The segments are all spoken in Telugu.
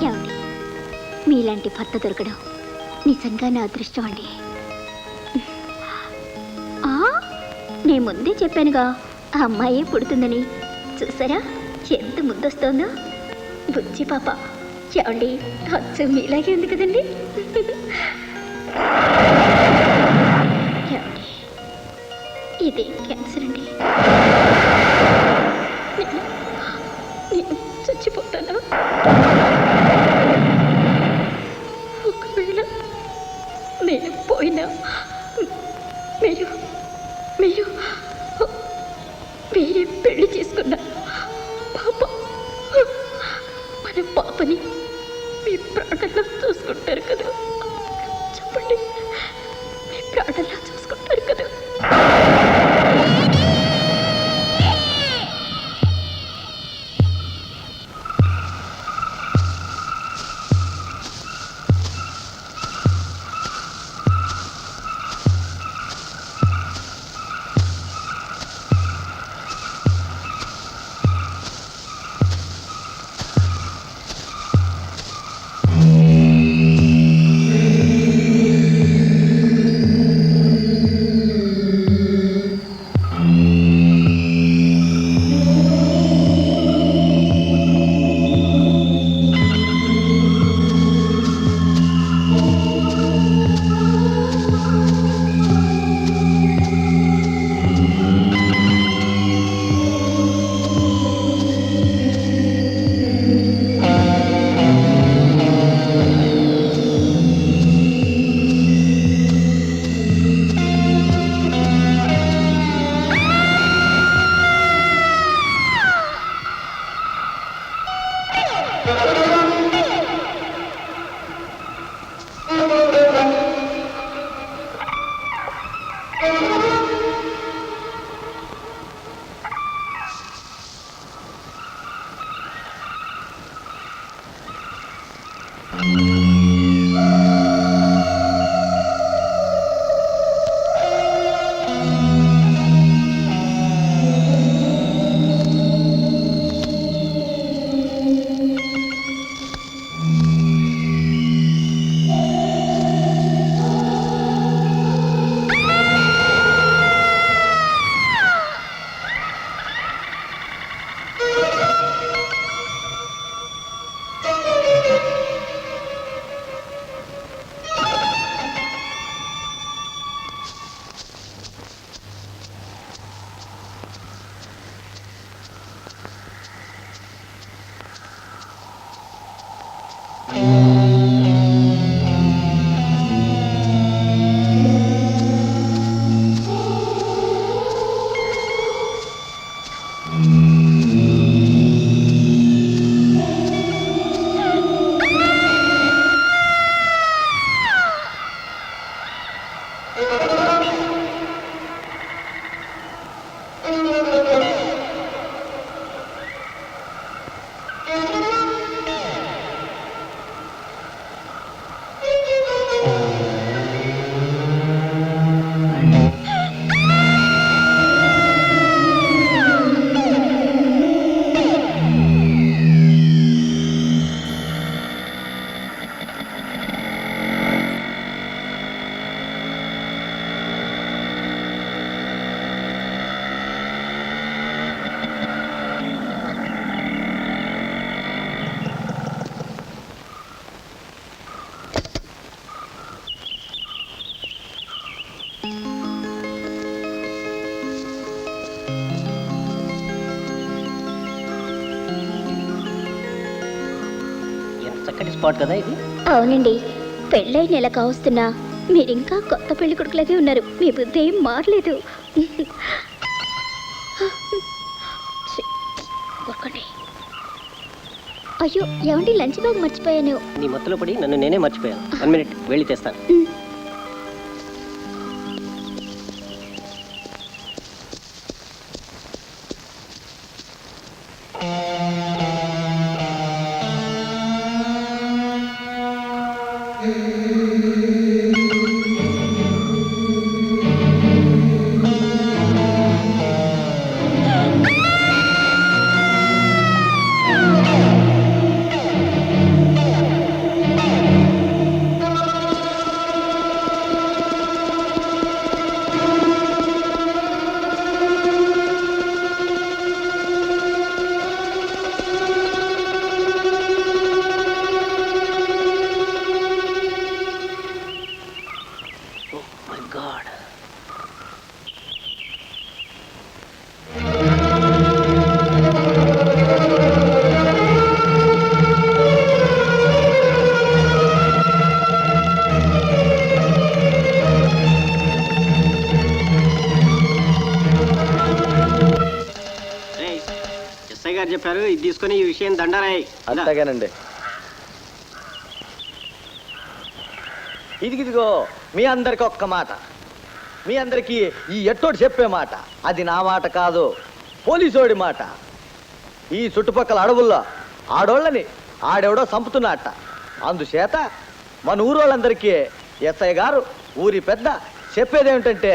ఏమండి, మీలాంటి భర్త దొరకడం నిజంగా నా అదృష్టం అండి. నేను ముందే చెప్పానుగా ఆ అమ్మాయే పుడుతుందని. చూసారా ఎంత ముద్దొస్తోందో. బుజ్జి పాప. ఏమండి, అచ్చం మీలాగే ఉంది కదండి. ఏమండి, ఇదే క్యాన్సర్ అండి. నేను చచ్చిపోతాను. ఒకవేళ నేను పోయినా మీరు మీరు వేరే పెళ్లి చేసుకున్నా పాప, మన పాపని మీ ప్రాణంలో చూసుకుంటారు కదా. చెప్పండి, మీ ప్రాణంలో చూసుకుంటారు కదా. చక్కటి స్పాట్ కదా ఇది. అవునండి, పెళ్ళై నెల కావస్తున్నా మీరింకా కొత్త పెళ్లి కొడుకులాగే ఉన్నారు. మీ బుద్ధి ఏం మారలేదు. అయ్యో ఏమండి, లంచ్ బ్యాగ్ మర్చిపోయాను. నీ మొత్తలో పడి నన్ను నేనే మర్చిపోయాను. 1 మినిట్ వెళ్ళి తెస్తాను. ఇది తీసుకొని ఈ విషయం దండరాయి. అంతేగానండి. ఇదిగో మీ అందరికి ఒక్క మాట, మీ అందరికీ ఈ ఎట్టోడు చెప్పే మాట, అది నా మాట కాదు, పోలీసోడి మాట. ఈ చుట్టుపక్కల అడవుల్లో ఆడోళ్ళని ఆడెవడో చంపుతున్నట్ట. అందుచేత మన ఊరోళ్ళందరికీ ఎస్ఐ గారు ఊరి పెద్ద చెప్పేదేమిటంటే,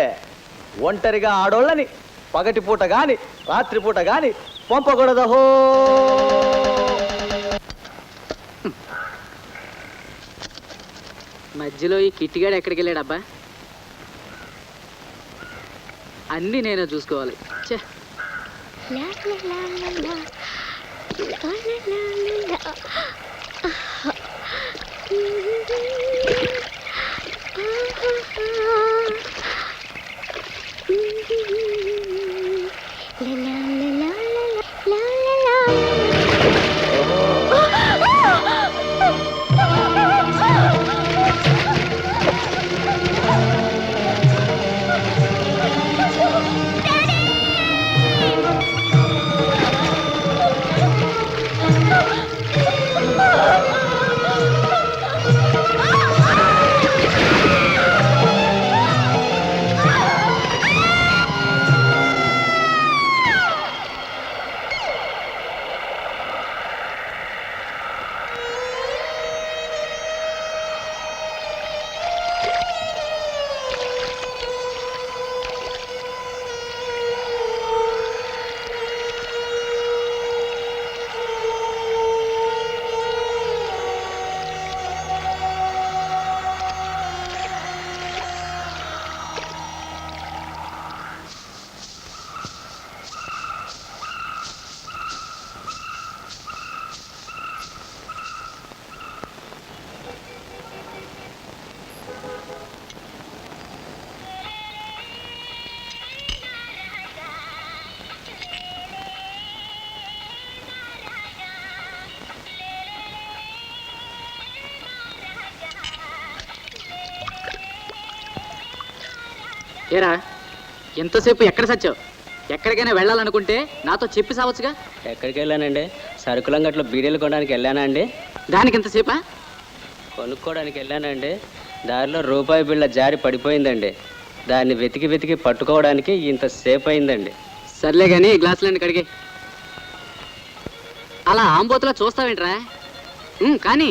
ఒంటరిగా ఆడోళ్ళని పగటిపూట గాని రాత్రిపూట గాని పంపకూడదహో. మధ్యలో ఈ కిట్టిగాడు ఎక్కడికి వెళ్ళాడబ్బా? అన్నీ నేనే చూసుకోవాలి. ఛే, లా లా లా లా లా. లా లా లా లా లా. లా లా లా లా లా లా లా. ఏరా ఎంతసేపు ఎక్కడ సచ్చావు? ఎక్కడికైనా వెళ్ళాలనుకుంటే నాతో చెప్పి సావచ్చుగా. ఎక్కడికి వెళ్ళానండి? సరుకులంగట్లో బీడీలు కొనడానికి వెళ్ళానా అండి? దానికి ఎంతసేపా? కొనుక్కోవడానికి వెళ్ళానండి. దారిలో రూపాయి బిళ్ళ జారి పడిపోయిందండి. దాన్ని వెతికి వెతికి పట్టుకోవడానికి ఇంతసేపు అయిందండి. సర్లే కానీ గ్లాసులన్నీ కడిగే. అలా ఆంబోతులా చూస్తావేంట్రా? కానీ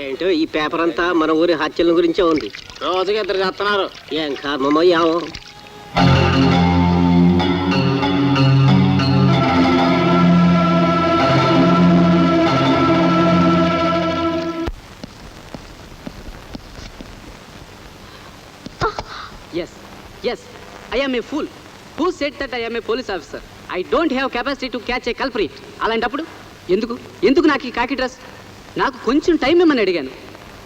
ఏంటో ఈ పేపర్ అంతా మన ఊరి హత్యల గురించే ఉంది. రోజుగా ఇద్దరు చేస్తున్నారు. ఏం కర్మమో ఏమో. Yes, I am a fool. Who said that I am a police officer? I don't have capacity to catch a culprit. అలాంటప్పుడు ఎందుకు నాకు ఈ కాకి డ్రెస్? నాకు కొంచెం టైం ఇమ్మని అడిగాను.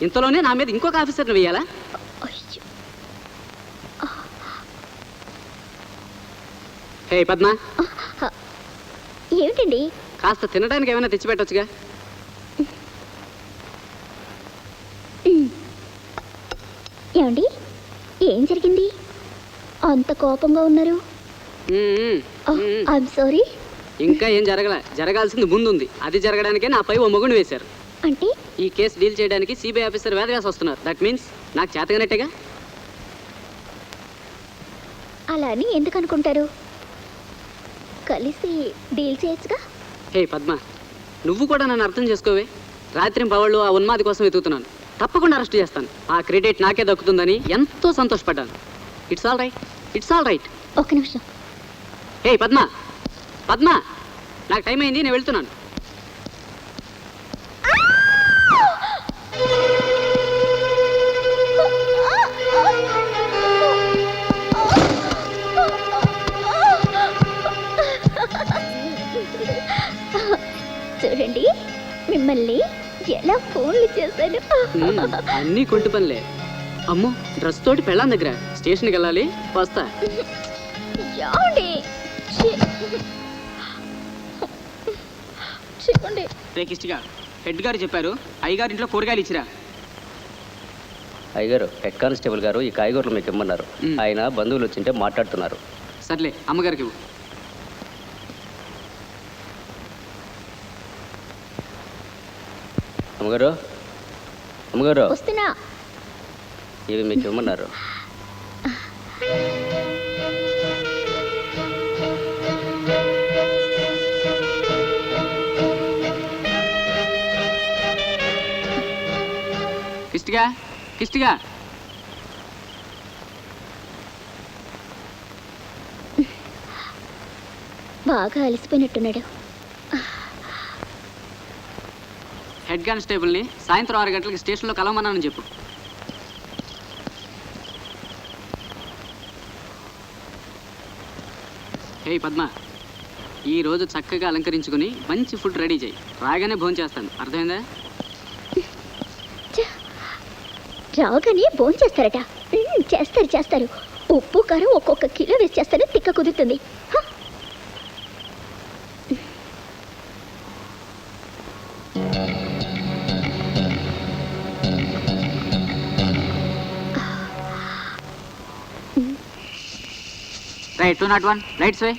ఇంతలోనే నా మీద ఇంకొక ఆఫీసర్ని వేయాలా? అయ్యో. హే పద్మ, ఏమిటండి? కాస్త తినడానికి ఏమైనా తెచ్చిపెట్టొచ్చుగా. ఏమండి, ఏం జరిగింది? అంత కోపంగా ఉన్నారు. I'm sorry. ఇంకా ఏం జరగాల్సింది ముందుంది. అది జరగడానికే నా పై ఓ మొగుడు వేశారు. అంటే ఈ కేసు డీల్ చేయడానికి సిబిఐ ఆఫీసర్ వేదవ్యాస్ వస్తున్నారు. దట్ మీన్స్ నాకు చేతగానట్టేగా. అలా అని ఎందుకు అనుకుంటారు? కలిసి డీల్ చేయొచ్చుగా. హే పద్మ, నువ్వు కూడా నన్ను అర్థం చేసుకోవే. రాత్రి పవళ్ళు ఆ ఉన్మాది కోసం వెతుకుతున్నాను. తప్పకుండా అరెస్ట్ చేస్తాను. ఆ క్రెడిట్ నాకే దక్కుతుందని ఎంతో సంతోషపడ్డాను. It's all right. ఒక్క నిమిషం. హే పద్మ, నాకు టైం అయింది, నేను వెళ్తున్నాను. చూడండి, మిమ్మల్ని ఎలా ఫోన్లు చేశాను. అన్నీ కొంటి పనులే. అమ్మో, డ్రెస్ తోటి పెళ్ళాం దగ్గర స్టేషన్కి వెళ్ళాలి. వస్తా. చెప్పండి. కిష్టిగా హెడ్ గారు చెప్పారు, అయ్యగారి ఇంట్లో కూరగాయలు ఇచ్చిరా. అయ్యగారు, హెడ్ కానిస్టేబుల్ గారు ఈ కాయగూరలు మీకు ఇమ్మన్నారు. ఆయన బంధువులు వచ్చింటే మాట్లాడుతున్నారు. సర్లే, అమ్మగారికి ఇవ్వు. అమ్మగారు, అమ్మగారు, వస్తున్నా. ఇవి మీకు ఇవ్వమన్నారు. కిష్టిగా కిష్టిగా బాగా అలసిపోయినట్టున్నాడు. హెడ్ కానిస్టేబుల్ని సాయంత్రం 6 గంటలకి స్టేషన్లో కలవమన్నానని చెప్పు. హే పద్మ, ఈరోజు చక్కగా అలంకరించుకుని మంచి ఫుడ్ రెడీ చేయి. రాగానే భోజనం చేస్తాను, అర్థమైందా? రాగానే భోజనం చేస్తారట. చేస్తారు చేస్తారు. ఉప్పు కారం ఒక్కొక్క కిలో వేసి చేస్తాను, తిక్క కుదురుతుంది. రైట్ 201 రైట్స్ వే.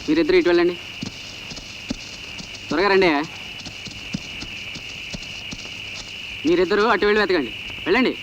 మీరిద్దరు ఇటు వెళ్ళండి, త్వరగా రండి. మీరిద్దరూ అటు వెళ్ళి వెతకండి, వెళ్ళండి.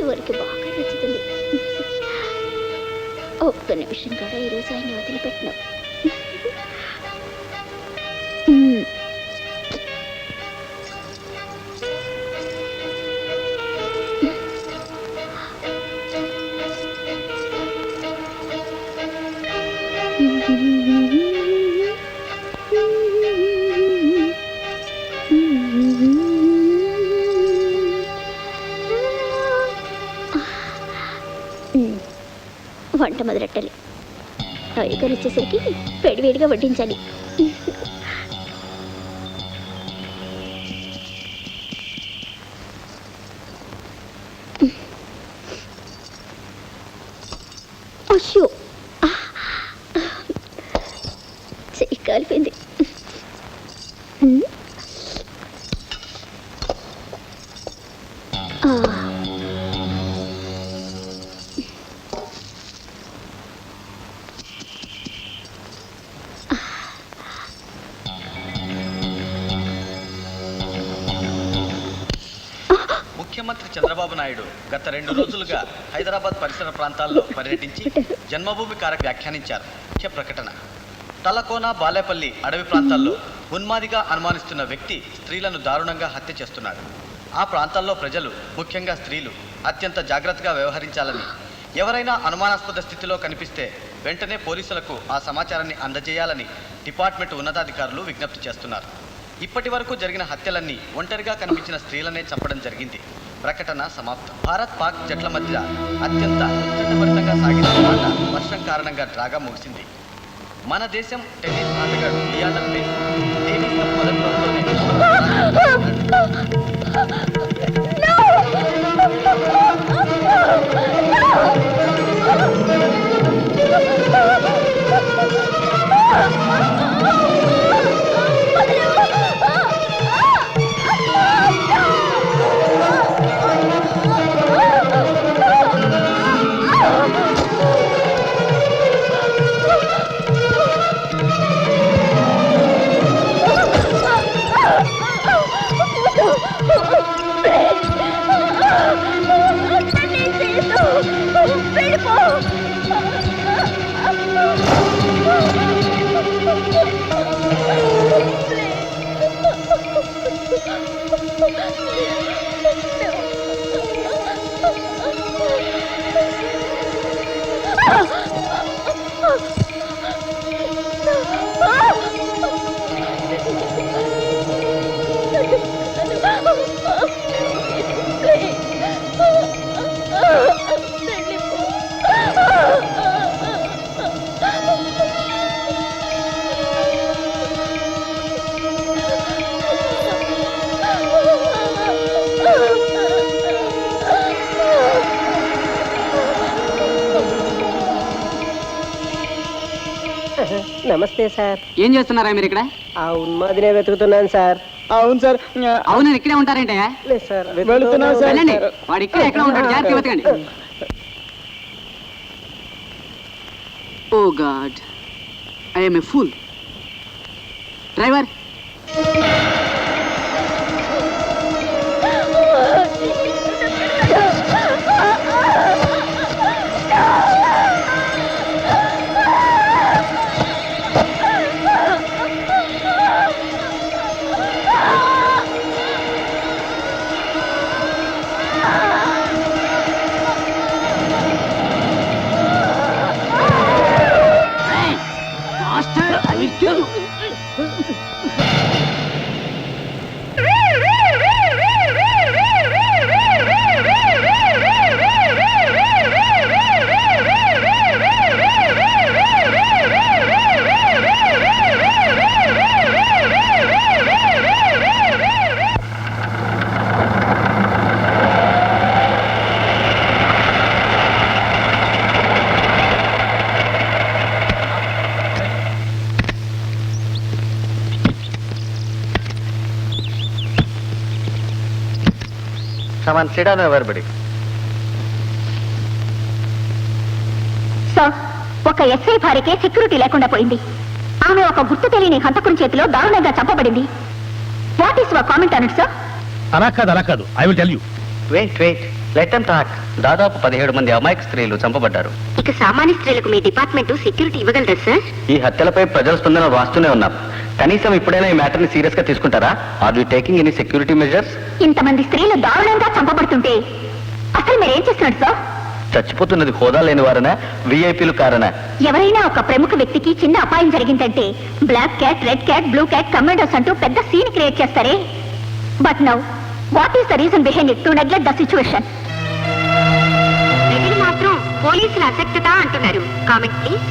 ఎవరికి బాగా నచ్చుతుంది. ఒక్క నిమిషం కూడా ఈరోజు ఆయన వదిలిపెట్టినావు. వంట మొదలెట్టాలి. అయ్యగారు వచ్చేసరికి వేడివేడిగా వడ్డించాలి. అయ్యో, చెయ్యి కాలిపోయింది. ముఖ్యమంత్రి చంద్రబాబు నాయుడు గత 2 రోజులుగా హైదరాబాద్ పరిసర ప్రాంతాల్లో పర్యటించి జన్మభూమి కార్యక్రమం వ్యాఖ్యానించారు. ముఖ్య ప్రకటన: తలకోన, బాలేపల్లి అడవి ప్రాంతాల్లో ఉన్మాదిగా అనుమానిస్తున్న వ్యక్తి స్త్రీలను దారుణంగా హత్య చేస్తున్నాడు. ఆ ప్రాంతాల్లో ప్రజలు, ముఖ్యంగా స్త్రీలు, అత్యంత జాగ్రత్తగా వ్యవహరించాలని, ఎవరైనా అనుమానాస్పద స్థితిలో కనిపిస్తే వెంటనే పోలీసులకు ఆ సమాచారాన్ని అందజేయాలని డిపార్ట్మెంట్ ఉన్నతాధికారులు విజ్ఞప్తి చేస్తున్నారు. ఇప్పటి వరకు జరిగిన హత్యలన్నీ ఒంటరిగా కనిపించిన స్త్రీలనే చంపడం జరిగింది. ప్రకటన సమాప్తం. భారత్ పాక్ జట్ల మధ్య అత్యంత ఉత్కంఠభరితంగా సాగిన ఆట వర్షం కారణంగా డ్రాగా ముగిసింది. మన దేశం టెన్నిస్ ఆటగాడు లియాండర్ పేస్ డేవిస్ కప్ మొదటి రోజులోనే వెళ్ళిపో. నమస్తే సార్. ఏం చేస్తున్నారా మీరు ఇక్కడ? ఆ ఉన్మాదినే వెతుకుతున్నాను సార్. అవును సార్. అవును, ఇక్కడే ఉంటారేంటే? లేదు సార్, వెతుకుతున్నాను సార్. వెళ్ళండి, వాడు ఇక్కడ ఎక్కడ ఉంటాడు, జాగ్రత్తగా వెతకండి. Oh God, I am a fool. Driver, Come on, sit down, everybody. Sir, ఒక ఎస్ఐ భార్యకే సెక్యూరిటీ లేకుండా పోయింది. ఆమె ఒక గుర్తు తెలియని హంతకుని చేతిలో దారుణంగా చంపబడింది. What is your comment on it sir? అలా కాదు, I will tell you. Wait let them talk. దాదాపు 17 మంది అమాయక స్త్రీలు చంపబడ్డారు. ఇక సామాన్య స్త్రీలకు మీ డిపార్ట్మెంట్ సెక్యూరిటీ ఇవ్వగలరా సార్? ఈ హత్యలపై ప్రజల స్పందన వాస్తూనే ఉన్నాం. కనీసం ఇప్పుడైనా ఈ మ్యాటర్ ని సీరియస్ గా తీసుకుంటారా? Are you taking any security measures? ఇంతమంది స్త్రీలు దారుణంగా చంపబడుతుంటే అసలు మీరేం చేస్తున్నారు సార్? చచ్చిపోతున్నది హోదా లేని వారనా, విఐపీలు కారనా? ఎవరైనా ఒక ప్రముఖ వ్యక్తికి చిన్న అపాయం జరిగిందంటే black cat, red cat, blue cat, commandos అంటూ పెద్ద సీన్ క్రియేట్ చేస్తారే. But now what is the reason behind it to neglect the situation? ప్రజలు మాత్రం పోలీసుల అసక్తత అంటున్నారు. Comment please.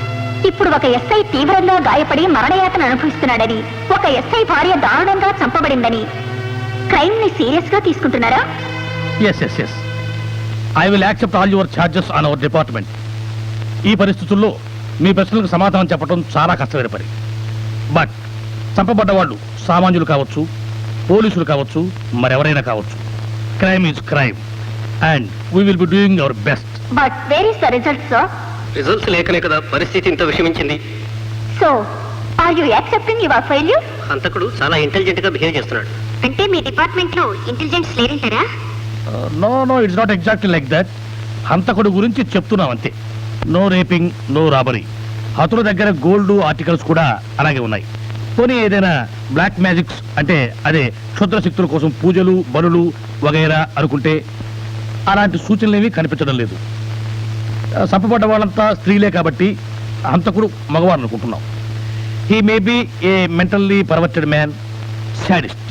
ఇప్పుడు ఒక ఎస్ఐ తీవ్రంగా గాయపడి మరణయాతన అనుభవిస్తున్నాడని, ఒక ఎస్ఐ భార్య దారుణంగా చంపబడిందని క్రైమ్ ని సీరియస్ గా తీసుకుంటున్నారా? Yes I will accept all your charges on our department. ఈ పరిస్థితుల్లో మీ ప్రశ్నలకు సమాధానం చెప్పడం చాలా కష్టమైన పని. బట్ చంపబడ్డ వాళ్ళు సామాన్యులు కావచ్చు, పోలీసులు కావచ్చు, మరెవరైనా కావచ్చు. Crime is crime and we will be doing our best. But where is the result sir? Results లేకనే కదా పరిస్థితి ఇంత విషమించింది. So are you accepting your failure? హంతకుడు చాలా ఇంటెలిజెంట్ గా బిహేవ్ చేస్తున్నాడు. అంటే మీ డిపార్ట్మెంట్ లో ఇంటెలిజెన్స్ లేరంటారా? No it's not exactly like that. హంతకుడు గురించి చెప్తున్నాం అంతే. No raping, no robbery. హతుల దగ్గర గోల్డ్ ఆర్టికల్స్ కూడా అలాగే ఉన్నాయి. పోనీ ఏదైనా బ్లాక్ మ్యాజిక్స్ అంటే అదే క్షుద్ర శక్తుల కోసం పూజలు, బలులు వగైరా అనుకుంటే అలాంటి సూచనలేవి కనిపించడం లేదు. చంపబడ్డ వాళ్ళంతా స్త్రీలే కాబట్టి హంతకుడు మగవారు అనుకుంటున్నాం. He may be a mentally perverted man, sadist,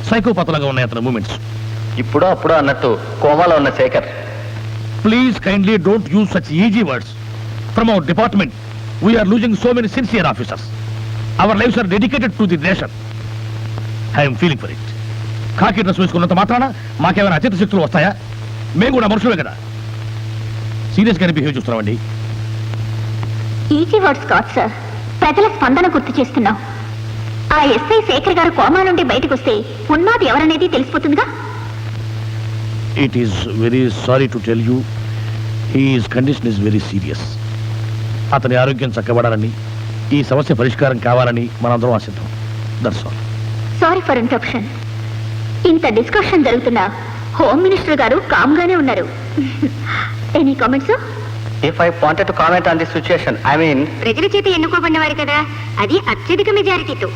సైకోపాతలాగా ఉన్నాయి అతని మూమెంట్స్. ఇప్పుడు అప్పుడు అన్నట్టు కోమాలో ఉన్న Shekhar. Please kindly don't use such easy words. From our department we're losing so many sincere officers. Our lifes are dedicated to the nation. I'm feeling for it. కాకి డ్రెస్ వేసుకున్నంత మాత్రాన మాకేమైనా అచేత శక్తులు వస్తాయా? మేము కూడా మనుషులే కదా. సీరియస్గానే బిహేవ్ చూస్తున్నామండి. ఈజీ వర్డ్స్ కాదు సార్, ప్రజల స్పందన గుర్తు చేస్తున్నాం. ఆ ఎస్ఐ శేఖర్ గారు కోమా నుండి బయటకు వస్తే ఉన్నది ఎవరనేది తెలిసిపోతుందిగా. It is very sorry to tell you, his condition is very serious. అతని ఆరోగ్యం చక్కబడాలని, ఈ సమస్య పరిష్కారం కావాలని మనందరం ఆశిద్దాం. That's all. Sorry for interruption. ఇంత డిస్కషన్ జరుగుతున్నా హోమ్ మినిస్టర్ గారు కామ్గానే ఉన్నారు. Any comments? If I wanted to comment on this situation, I mean ప్రజల చేత ఎన్నుకోబడిన వారు కదా, అది అత్యధిక మెజారిటీతో.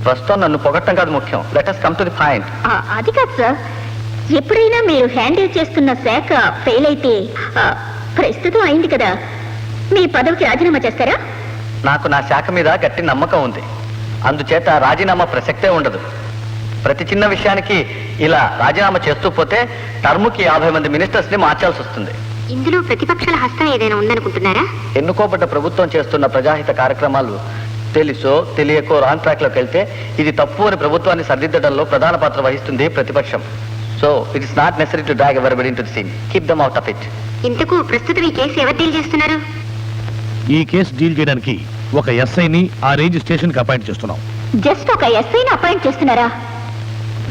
ప్రస్తుతం నన్ను పొగట్టం కాదు ముఖ్యం. Let us come to the point. అది కాదు సార్, ఎప్పుడైనా మీరు హ్యాండిల్ చేస్తున్న శాఖ ఫెయిల్ అయితే, ప్రస్తుతం అయింది కదా, మీ పదవికి రాజీనామా చేస్తారా? నాకు నా శాఖ మీద గట్టి నమ్మకం ఉంది. అందుచేత రాజీనామా ప్రసక్తే ఉండదు. ప్రతి చిన్న విషయానికి ఇలా రాజీనామా చేస్తూ పోతే టర్ముకి 50 మంది మినిస్టర్స్ ని మార్చాల్సి వస్తుంది. ఇందులో ప్రతిపక్షాల హస్తం ఏదైనా ఉందనుకుంటున్నారా? ఎన్నుకోబడ్డ ప్రభుత్వం చేస్తున్న ప్రజాహిత కార్యక్రమాలు తెలుసో తెలియకో రాంగ్ ట్రాక్ లోకి వెళ్తే ఇది తప్పు అని ప్రభుత్వాన్ని సరిదిద్దడంలో ప్రధాన పాత్ర వహిస్తుంది ప్రతిపక్షం. So it is not necessary to drag everybody into the scene. Keep them out of it. ఇంతకు ప్రస్తుతం ఈ కేసు ఎవరు డీల్ చేస్తున్నారు? ఈ కేసు డీల్ చేయడానికి ఒక ఎస్ఐని ఆ రేంజ్ స్టేషన్ కి అపాయింట్ చేస్తున్నాం. జస్ట్ ఒక ఎస్ఐని అపాయింట్ చేస్తున్నారా?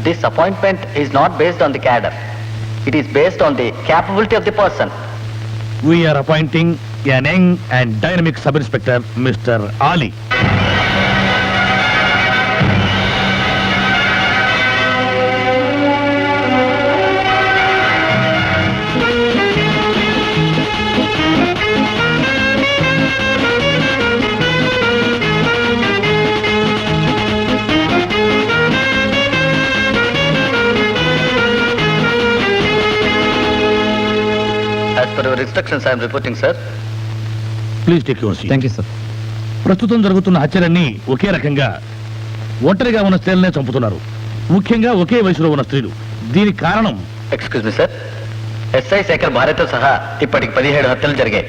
This appointment is not based on the cadre. It is based on the capability of the person. We're appointing an young and dynamic sub inspector, Mr. Ali. As per your instructions, I am reporting, sir. Please take your seat. Thank you, sir. ప్రస్తుతం జరుగుతున్న హత్యలన్నీ ఒకే రకంగా ఒంటరిగా ఉన్న స్త్రీలనే చంపుతున్నారు, ముఖ్యంగా ఒకే వయసులో ఉన్న స్త్రీలు. దీనికి కారణం excuse me sir, SI Shekhar భార్యతో సహా ఇప్పటికి 17 హత్యలు జరిగాయి.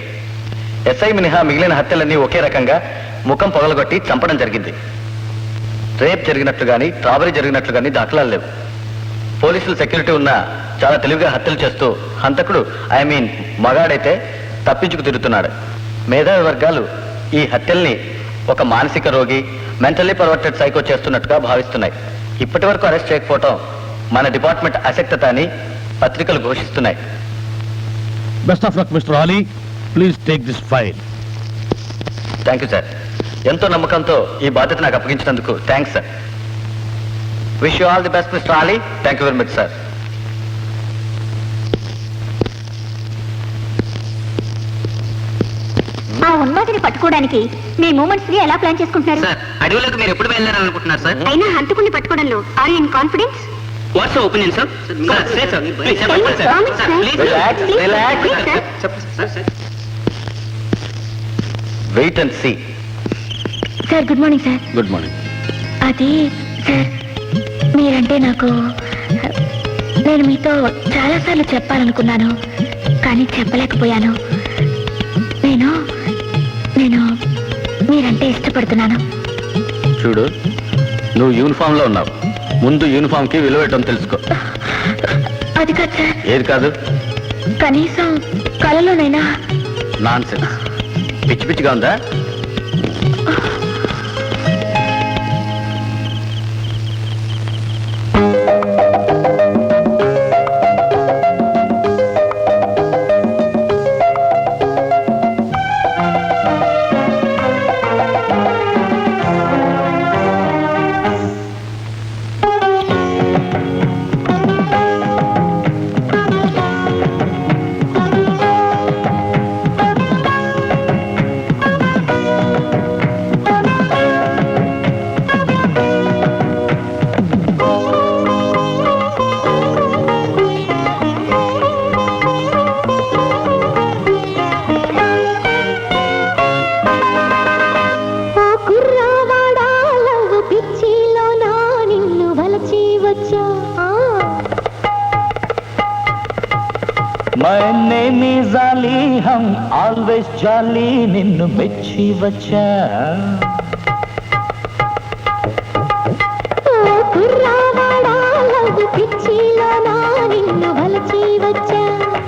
ఎస్ఐ మినహా మిగిలిన హత్యలన్నీ ఒకే రకంగా ముఖం పొగలగొట్టి చంపడం జరిగింది. రేప్ జరిగినట్లు కానీ రాబరీ జరిగినట్లు కానీ దాఖలాలు లేవు. పోలీసులు సెక్యూరిటీ ఉన్నా చాలా తెలివిగా హత్యలు చేస్తూ హంతకుడు మగాడైతే తప్పించుకు తిరుగుతున్నాడు. మేధావి వర్గాలు ఈ హత్యల్ని ఒక మానసిక రోగి, మెంటల్లీ పర్వర్టెడ్ సైకో చేస్తున్నట్టుగా భావిస్తున్నాయి. ఇప్పటి వరకు అరెస్ట్ చేయకపోవటం మన డిపార్ట్మెంట్ అశక్తత అని పత్రికలు ఘోషిస్తున్నాయి. Best of luck mister Ali. Please take this file. Thank you sir. ఎంతో నమ్మకంతో ఈ బాధ్యత నాకు అప్పగించినందుకు thanks sir. Wish you all the best mister Ali. Thank you very much sir. ఆ ఉన్మాదిని పట్టుకోవడానికి మీ మూమెంట్స్ ని ఎలా ప్లాన్ చేసుకుంటున్నారు? సార్, అడవులకు మీరు ఎప్పుడు వెళ్ళాలనుకుంటున్నారు సార్? అయినా హంతకుని పట్టుకోవడంలో are you in confidence? What's your opinion sir? Sir, say sir. Please, sir, Can you sir. promise, Sir, sir? please, Relax, Please, relax. please, sir. Wait and see. Sir good morning sir. Good morning. అది సార్, మీరంటే నాకు, నేను మీతో చాలాసార్లు చెప్పాలనుకున్నాను కానీ చెప్పలేకపోయాను. నేను నేను మీరంటే ఇష్టపడుతున్నాను. చూడు, నువ్వు యూనిఫామ్ లో ఉన్నావు. ముందు యూనిఫామ్ కి విలువ పెట్టడం తెలుసుకో. అది కాదు సార్. ఏది కాదు? కనీసం కలలోనైనా. Non sense. పిచ్చి పిచ్చిగా ఉందా? मैंने जाली हम ऑलवेज जाली निन्नु మెచ్చి వచ్చా.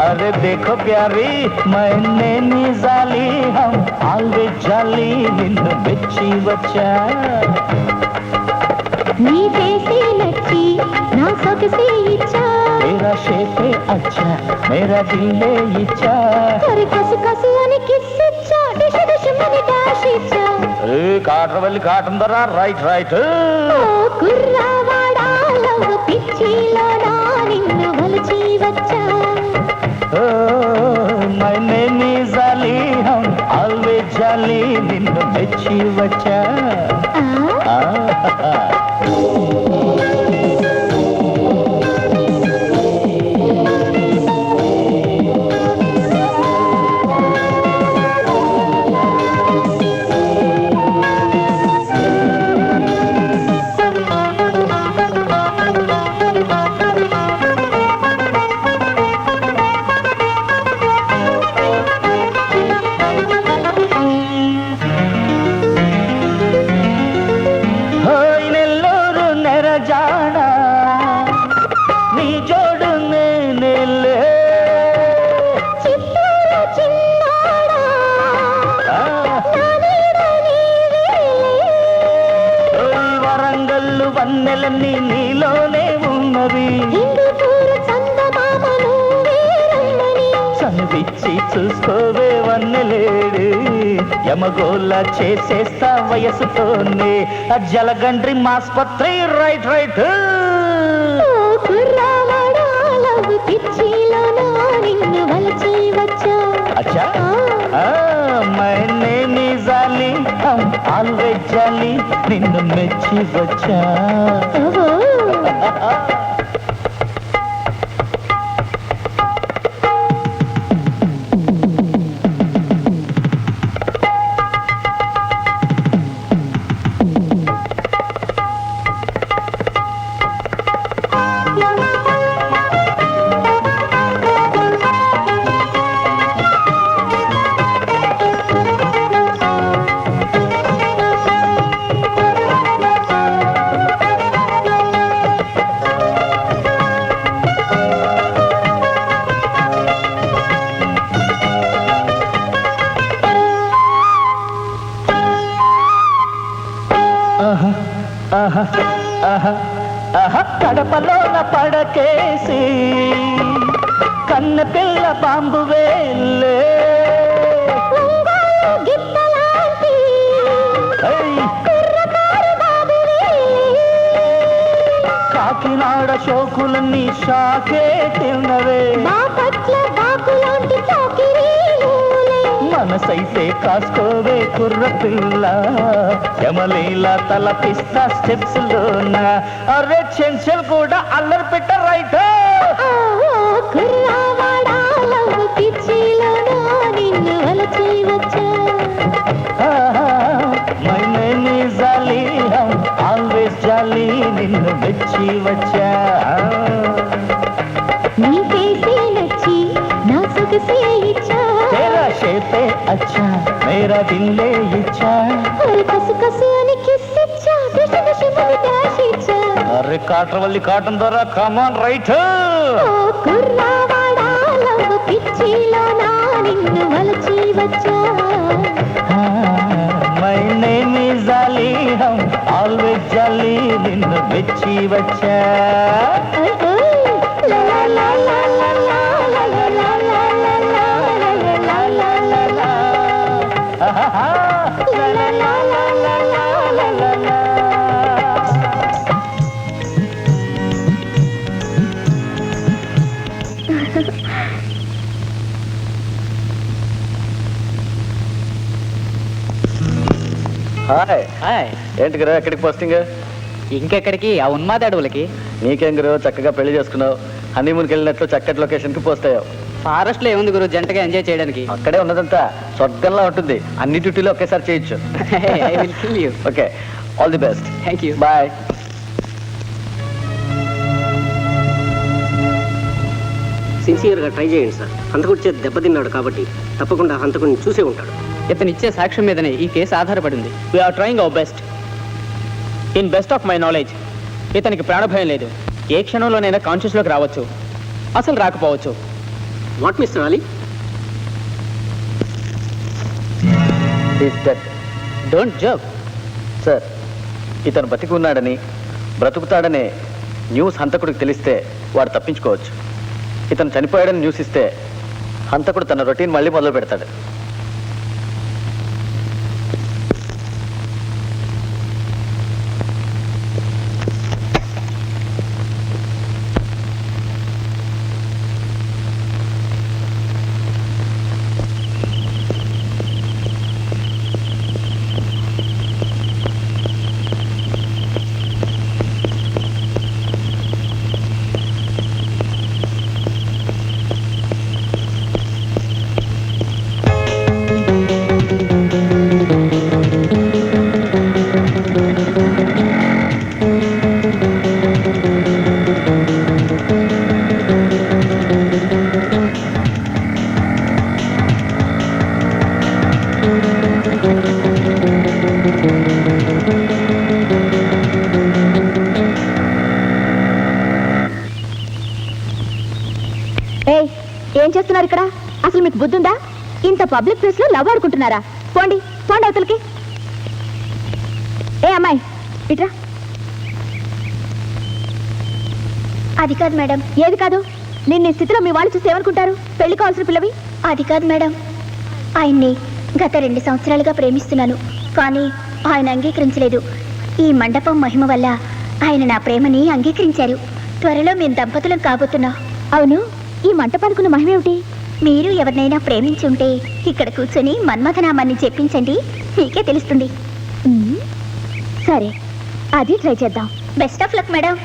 अरे देखो प्यारी, मैंने जाली हम ऑलवेज जाली నిన్ను మెచ్చి వచ్చా. నీ ఫేసే నచ్చి నా సొగసే ఇచ్చా. मेरा शेप अच्छा मेरा दिल इच्छा. అరే కసు కసు అని కిస్ ఇచ్చా, డిష్ డిష్ మని డాష్ ఇచ్చా. ఏ కాటవల్లి కాటం దరా రైట్ రైట్. ఓ కుర్రవాడా లవ్ పిచ్చిలో నా నిన్ను వలచి వచ్చా. मैंने जाली మెచ్చి వచ్చా ఆ, ఆహాహా. హోయ్ నెల్లూరు నెరజాడ నీ జోడు నేనేలే చిత్తూరు చిన్నోడా, ఆ, నా నీడ నీవేలే. ఓయ్ వరంగల్లు వన్నెలన్నీ నీలోనే ఉన్నవి హిందూపూరు చందమామ నువ్వే రమ్మని. చనువిచ్చి చూసుకోవే వన్నెలేడు యమగోళ్ళ చేసేస్తా వయసుతోనే జలగండ్రి మాస్పత్రి రైట్ రైట్ ఓ కుర్రవాడా, లవ్ పిచ్చిలోనా నిన్ను వలచి వచ్చా. అచ్చా my name is Ali always jolly నిన్ను మెచ్చి వచ్చా ఓహో, ఆహా ఆహా ఆహా ఆహా కడపలోన పడకేసి కన్న పిల్ల బాంబు వేలే ఒంగోలు గిత్తలాంటి కుర్రకారు బాబువే. కాకినాడ షోకులన్నీ షాకే తిన్నవే బాపట్ల బాకులాంటి పోకిరీ నువ్వులే. మనసైతే కాసుకోవే కుర్ర పిల్ల యమలీల తలపిస్తా స్టెప్స్ లోన అరే చెంచల్ కూడా అల్లరి పెట్ట రైట్ ఆ, కుర్రవాడా, లవ్ పిచ్చిలోనా నిన్ను వలచి వచ్చా. My name is Ali always jolly నిన్ను మెచ్చి వచ్చా నీ ఫేసే నచ్చి నా సొగసే ఇచ్చా. तेरा शेपे अच्छा मेरा दिल ले इच्छा ఓయ్ కసు కసు అని కిస్ ఇచ్చా, దుష దుష అని డాష్ ఇచ్చా. अरे काटरवल्ली काटन द्वारा कमान राइट ఓ కుర్రవాడా, లవ్ పిచ్చిలోనా నిన్ను వలచి వచ్చా. My name is Ali always jolly నిన్ను మెచ్చి వచ్చా ఓయ్ ఓయ్, లా లా లా లా లా లా లా లా లా లా లా లా లా లా లా లా. ఆహాహా. లా లా లా లా లా లా లా లా లా. హాయ్ హాయ్, ఏంటి గురు ఎక్కడికి పోస్టింగ్? ఇంకెక్కడికి ఆ ఉన్మాద అడవులకి. నీకేం గురు చక్కగా పెళ్లి చేసుకున్నావు, హనీమూన్కి వెళ్ళినట్లు చక్కటి లొకేషన్కి పోస్ట్ అయ్యావు. ఫారెస్ట్ లో ఏముంది గురు జంటగా ఎంజాయ్ చేయడానికి. అక్కడే ఉన్నదంతా స్వర్గంలా ఉంటుంది, అన్ని డ్యూటీలు ఒకేసారి చేయొచ్చు. I will kill you. Okay, all the best. Thank you. Bye. సిన్సియర్గా ట్రై చేయండి సార్. హంతకుడి చేతి దెబ్బతిన్నాడు కాబట్టి తప్పకుండా హంతకుడిని చూసే ఉంటాడు. ఇతను ఇచ్చే సాక్ష్యం మీదనే ఈ కేసు ఆధారపడింది. We're trying our best. In best of my knowledge ఇతనికి ప్రాణభయం లేదు. ఏ క్షణంలోనైనా కాన్షియస్లోకి రావచ్చు, అసలు రాకపోవచ్చు. What mister Ali? Is dead. Don't joke. Sir, ఇతను బతికి ఉన్నాడని బ్రతుకుతాడనే న్యూస్ హంతకుడికి తెలిస్తే వాడు తప్పించుకోవచ్చు. ఇతను చనిపోయాడని న్యూస్ ఇస్తే హంతకుడు తన రొటీన్ మళ్ళీ మొదలు పెడతాడు. చేస్తున్నారు ఇక్కడ? అసలు మీకు బుద్ధుందా? ఇంత పబ్లిక్ ప్లేస్ లో లవ్ ఆడుకుంటున్నారా? పోండి పోండి అవతలకి. ఏ అమ్మాయి ఇట్రా. అది కాదు మేడం. ఏది కాదు? నిన్న స్థితిలో మీ వాళ్ళు చూసి ఏమనుకుంటారు? పెళ్లి కావాల్సిన పిల్లవి. అది కాదు మేడం, ఆయన్ని గత 2 సంవత్సరాలుగా ప్రేమిస్తున్నాను, కానీ ఆయన అంగీకరించలేదు. ఈ మండపం మహిమ వల్ల ఆయన నా ప్రేమని అంగీకరించారు. త్వరలో మేము దంపతులం కాబోతున్నాం. అవును, ఈ మంటపానికున్న మహిమ ఏమిటి? మీరు ఎవరినైనా ప్రేమించి ఉంటే ఇక్కడ కూర్చొని మన్మథనామాన్ని చెప్పించండి, మీకే తెలుస్తుంది. సరే, అది ట్రై చేద్దాం. Best of luck madam.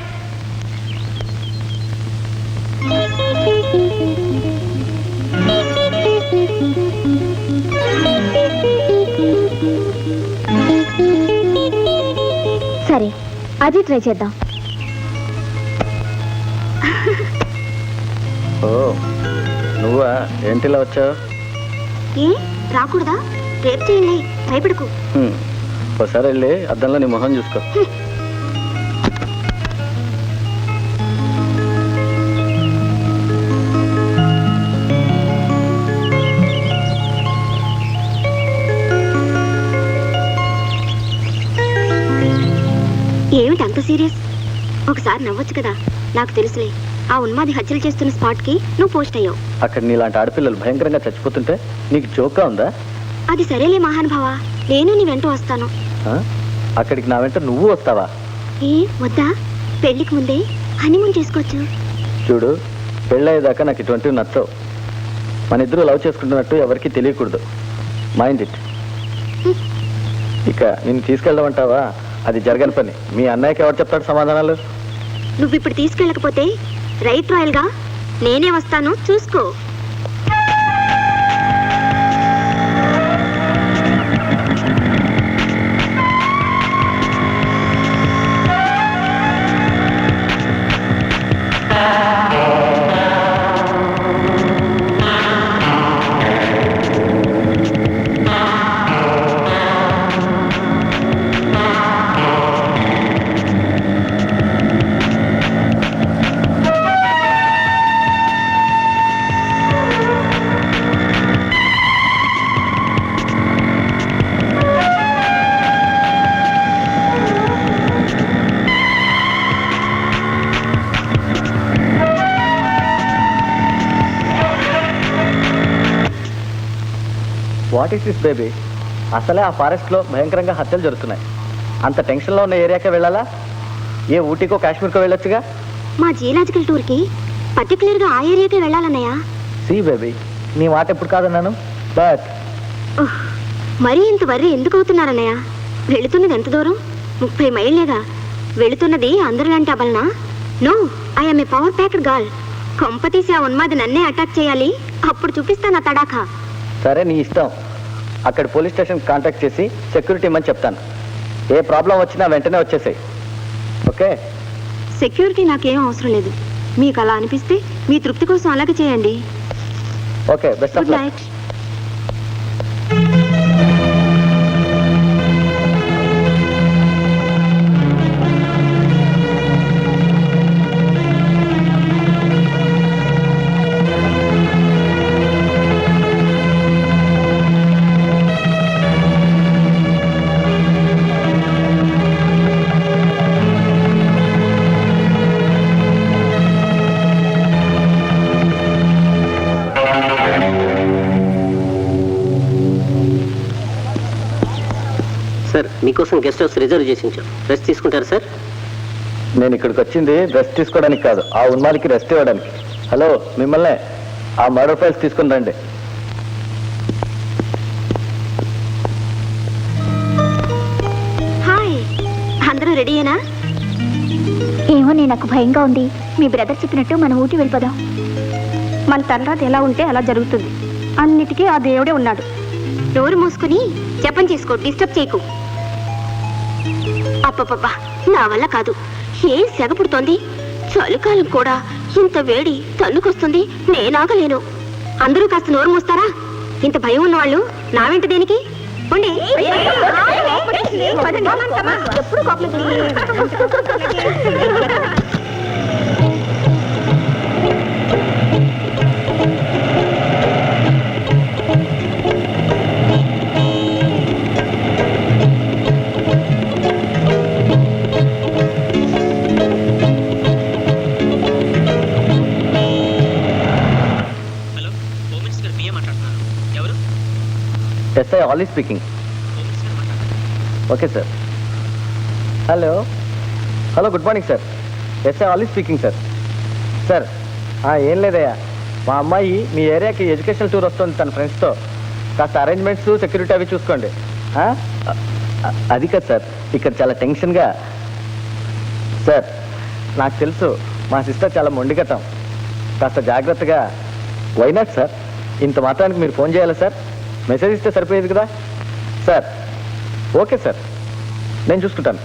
సరే, అది ట్రై చేద్దాం. ఓ నువ్వా? ఏంటిలా వచ్చావు? ఏ రాకూడదా? రేపు చేయండి, భయపడకు. ఒకసారి వెళ్ళి అద్దంలో నీ మొహం చూసుకో. ఏమిటి అంత సీరియస్? ఒకసారి నవ్వచ్చు కదా. నాకు తెలుసులే, ఆ ఉన్మాది హత్యలు చేస్తున్న స్పాట్ కి నువ్వు పోస్ట్ అయ్యావు. అక్కడ నీలాంటి ఆడపిల్లలు భయంకరంగా చచ్చిపోతుంటే నీకు జోక్గా ఉందా? అది సరేలే మహానుభావ, నేను నీ వెంట వస్తాను. అక్కడికి నా వెంట నువ్వు వస్తావా? ఏ వద్దా? పెళ్లికి ముందే హనీమూన్ చేసుకోవచ్చు. చూడు, పెళ్ళయ్యేదాకా నాకు ఇటువంటివి నచ్చవు. మన ఇద్దరు లవ్ చేసుకుంటున్నట్టు ఎవరికీ తెలియకూడదు. Mind it. ఇక నిన్ను తీసుకెళ్ళమంటావా? అది జరగని పని. మీ అన్నయ్యకి ఎవరు చెప్తాడు సమాధానాలు? నువ్వు ఇప్పుడు తీసుకెళ్ళకపోతే రైట్ రాయల్ గా నేనే వస్తాను, చూసుకో. What is this baby? అసలే ఆ ఫారెస్ట్లో భయంకరంగా హత్యలు జరుగుతున్నాయి. అంత టెన్షన్లో ఉన్న ఏరియాకే వెళ్ళాలా? ఏ ఊటీకో కాశ్మీర్కో వెళ్ళొచ్చుగా. మా జియోలాజికల్ టూర్ కి పర్టికులర్ గా ఆ ఏరియాకే వెళ్ళాలన్నయ్య. సి బేబీ, నీ మాట ఎప్పుడు కాదన్నాను. బట్ మరీ ఇంత వర్రీ ఎందుకు అవుతున్నారన్నయ్య? వెళుతున్నది ఎంత దూరం? 30 మైళ్ళేగా. వెళుతున్నది అందరిలాంటి అబలనా? No, I'm a power packed girl. కొంపతీసి ఆ ఉన్మాది నన్నే అటాక్ చేయాలి, అప్పుడు చూపిస్తాను ఆ తడాఖా. సరే, నీ ఇష్టం. అక్కడ పోలీస్ స్టేషన్ కాంటాక్ట్ చేసి సెక్యూరిటీ ఇమ్మని చెప్తాను. ఏ ప్రాబ్లం వచ్చినా వెంటనే వచ్చేసాయి. ఓకే? సెక్యూరిటీ నాకేం అవసరం లేదు. మీకు అలా అనిపిస్తే మీ తృప్తి కోసం అలాగే చేయండి. Okay, best of good luck. Night. Sir, మీకోసం గెస్ట్ హౌస్ రిజర్వ్ చేసి ఉంచాం. రెస్ట్ తీసుకుంటారా సార్? నేను ఇక్కడికి వచ్చింది రెస్ట్ తీసుకోవడానికి కాదు, ఆ ఉన్మాదికి రెస్ట్ ఇవ్వడానికి. హలో, మిమ్మల్నే. ఆ మర్డర్ ఫైల్స్ తీసుకుని రండి. హాయ్, అందరూ రెడీయేనా? ఏమో, నాకు భయంగా ఉంది. మీ బ్రదర్ చెప్పినట్టు మనం ఊటీ వెళ్ళిపోదాం. మన తర్వాత ఎలా ఉంటే అలా జరుగుతుంది. అన్నిటికీ ఆ దేవుడే ఉన్నాడు. నోరు మూసుకుని జపం చేసుకో, డిస్టర్బ్ చేయకు. అప్పపప్పా, నా వల్ల కాదు. ఏం సెగ పుడుతోంది. చలికాలం కూడా ఇంత వేడి తన్నుకొస్తుంది. నేనాగలేను. అందరూ కాస్త నోరు మూస్తారా? ఇంత భయం ఉన్న వాళ్ళు నా వెంట దేనికి? ఉండి. ఎప్పుడు కోపం SI Ali speaking. Okay sir. Hello hello, good morning sir. SI Ali speaking sir. Sir ఏం లేదయ్యా, మా అమ్మాయి మీ ఏరియాకి ఎడ్యుకేషనల్ టూర్ వస్తుంది తన ఫ్రెండ్స్తో. కాస్త అరేంజ్మెంట్స్ సెక్యూరిటీ అవి చూసుకోండి. అది కాదు సార్, ఇక్కడ చాలా టెన్షన్గా. సార్ నాకు తెలుసు మా సిస్టర్ చాలా మొండిగతం, కాస్త జాగ్రత్తగా. వైనాట్ సార్, ఇంత మాత్రానికి మీరు ఫోన్ చేయాలా సార్? మెసేజ్ ఇస్తే సరిపోయేది కదా సార్. ఓకే సార్, నేను చూసుకుంటాను.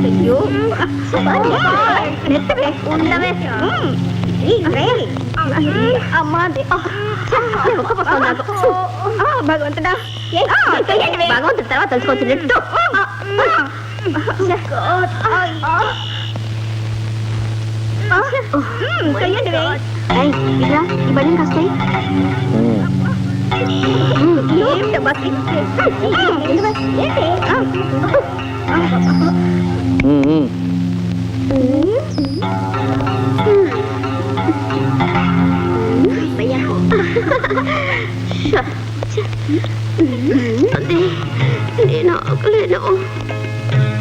అయ్యో ఉండవే భగవంతుడా, భగవంతుడు తర్వాత తెలుసుకోవచ్చు. బలం కాస్తాయి.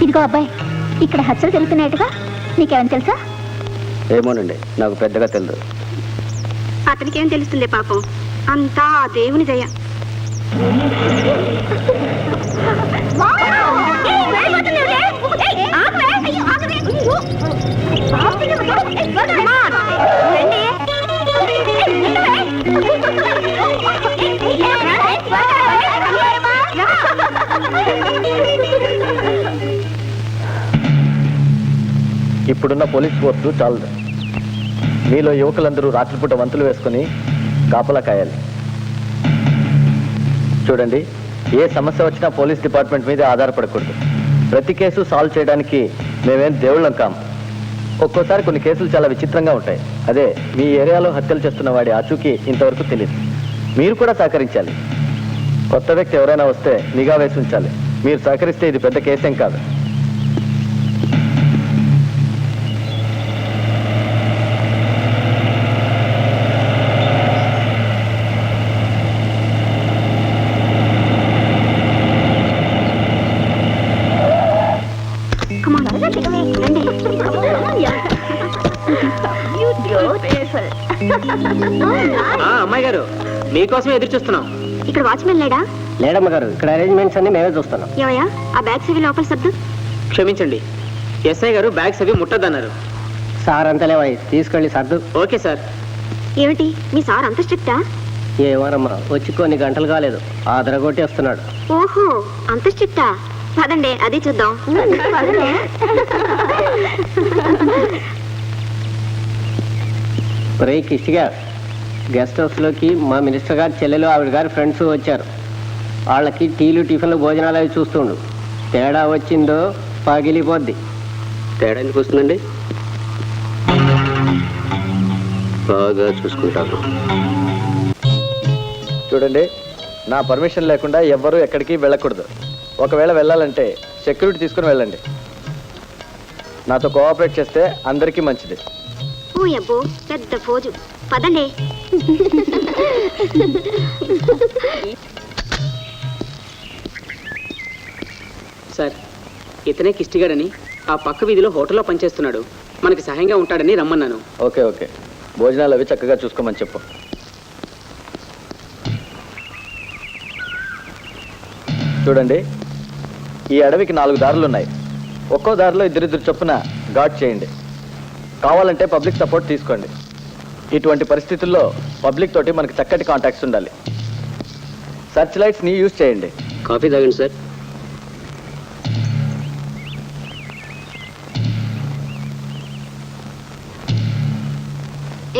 ఇదిగో అబ్బాయి, ఇక్కడ హత్యలు జరుగుతున్నాయటగా, నీకేమైనా తెలుసా? ఏమోనండి, నాకు పెద్దగా తెలియదు. అతనికి ఏం తెలుస్తుంది పాపం, అంతా ఆ దేవుని దయ. ఇప్పుడున్న పోలీస్ ఫోర్సు చాలదు. మీలో యువకులందరూ రాత్రిపూట వంతులు వేసుకొని కాపలా కాయాలి. చూడండి, ఏ సమస్య వచ్చినా పోలీస్ డిపార్ట్మెంట్ మీదే ఆధారపడకూడదు. ప్రతి కేసు సాల్వ్ చేయడానికి మేమేం దేవుళ్ళం కాం. ఒక్కోసారి కొన్ని కేసులు చాలా విచిత్రంగా ఉంటాయి. అదే మీ ఏరియాలో హత్యలు చేస్తున్న వాడి ఆచూకీ ఇంతవరకు తెలియదు. మీరు కూడా సహకరించాలి. కొత్త వ్యక్తి ఎవరైనా వస్తే నిఘా వేసి ఉంచాలి. మీరు సహకరిస్తే ఇది పెద్ద కేసేం కాదు. అమ్మాయి గారు, మీకోసం ఎదురు చూస్తున్నాం. ఇక్కడ వాచ్మెన్ లేడా? లేడమ్మ గారు, ఇక్కడ అరేంజ్మెంట్స్ అన్ని మేమే చూస్తున్నాం. ఏమయ్యా, ఆ బ్యాగ్స్ అవి లోపల సర్దు. క్షమించండి, ఎస్ఐ గారు బ్యాగ్స్ అవి ముట్టద్దన్నారు. సార్ అంతలేవా, తీసుకెళ్ళి సర్దు. Okay sir. ఏమిటి మీ సార్ అంత స్ట్రిక్టా? ఏమోనమ్మా, వచ్చి కొన్ని గంటలు కాలేదు, ఆదరగొట్టి వస్తున్నాడు. ఓహో, అంత స్ట్రిక్టా? పదండి, అది చూద్దాం. రే కిష్టిగా, గెస్ట్ హౌస్లోకి మా మినిస్టర్ గారి చెల్లెలు ఆవిడ గారి ఫ్రెండ్స్ వచ్చారు. వాళ్ళకి టీలు టిఫిన్లు భోజనాలు అవి చూస్తుండు. తేడా వచ్చిందో పగిలిపోద్ది. తేడా ఎందుకు వస్తుందండి? బాగా చూసుకుంటాను. చూడండి, నా పర్మిషన్ లేకుండా ఎవ్వరూ ఎక్కడికి వెళ్ళకూడదు. ఒకవేళ వెళ్ళాలంటే సెక్యూరిటీ తీసుకుని వెళ్ళండి. నాతో కోఆపరేట్ చేస్తే అందరికీ మంచిది. ఓ అబ్బో, పెద్ద ఫోజు. పదండి. సార్, ఇతనే కిష్టిగాడని ఆ పక్క వీధిలో హోటల్లో పనిచేస్తున్నాడు. మనకి సహాయంగా ఉంటాడని రమ్మన్నాను. ఓకే ఓకే, భోజనాలు అవి చక్కగా చూసుకోమని చెప్పు. చూడండి, ఈ అడవికి 4 దారులు ఉన్నాయి. ఒక్కో దారిలో ఇద్దరిద్దరు చొప్పున గార్డ్ చేయండి. కావాలంటే పబ్లిక్ సపోర్ట్ తీసుకోండి. ఇటువంటి పరిస్థితుల్లో పబ్లిక్ తోటి మనకి చక్కటి కాంటాక్ట్స్ ఉండాలి. సర్చ్ లైట్స్ని యూజ్ చేయండి. కాఫీ తాగండి sir.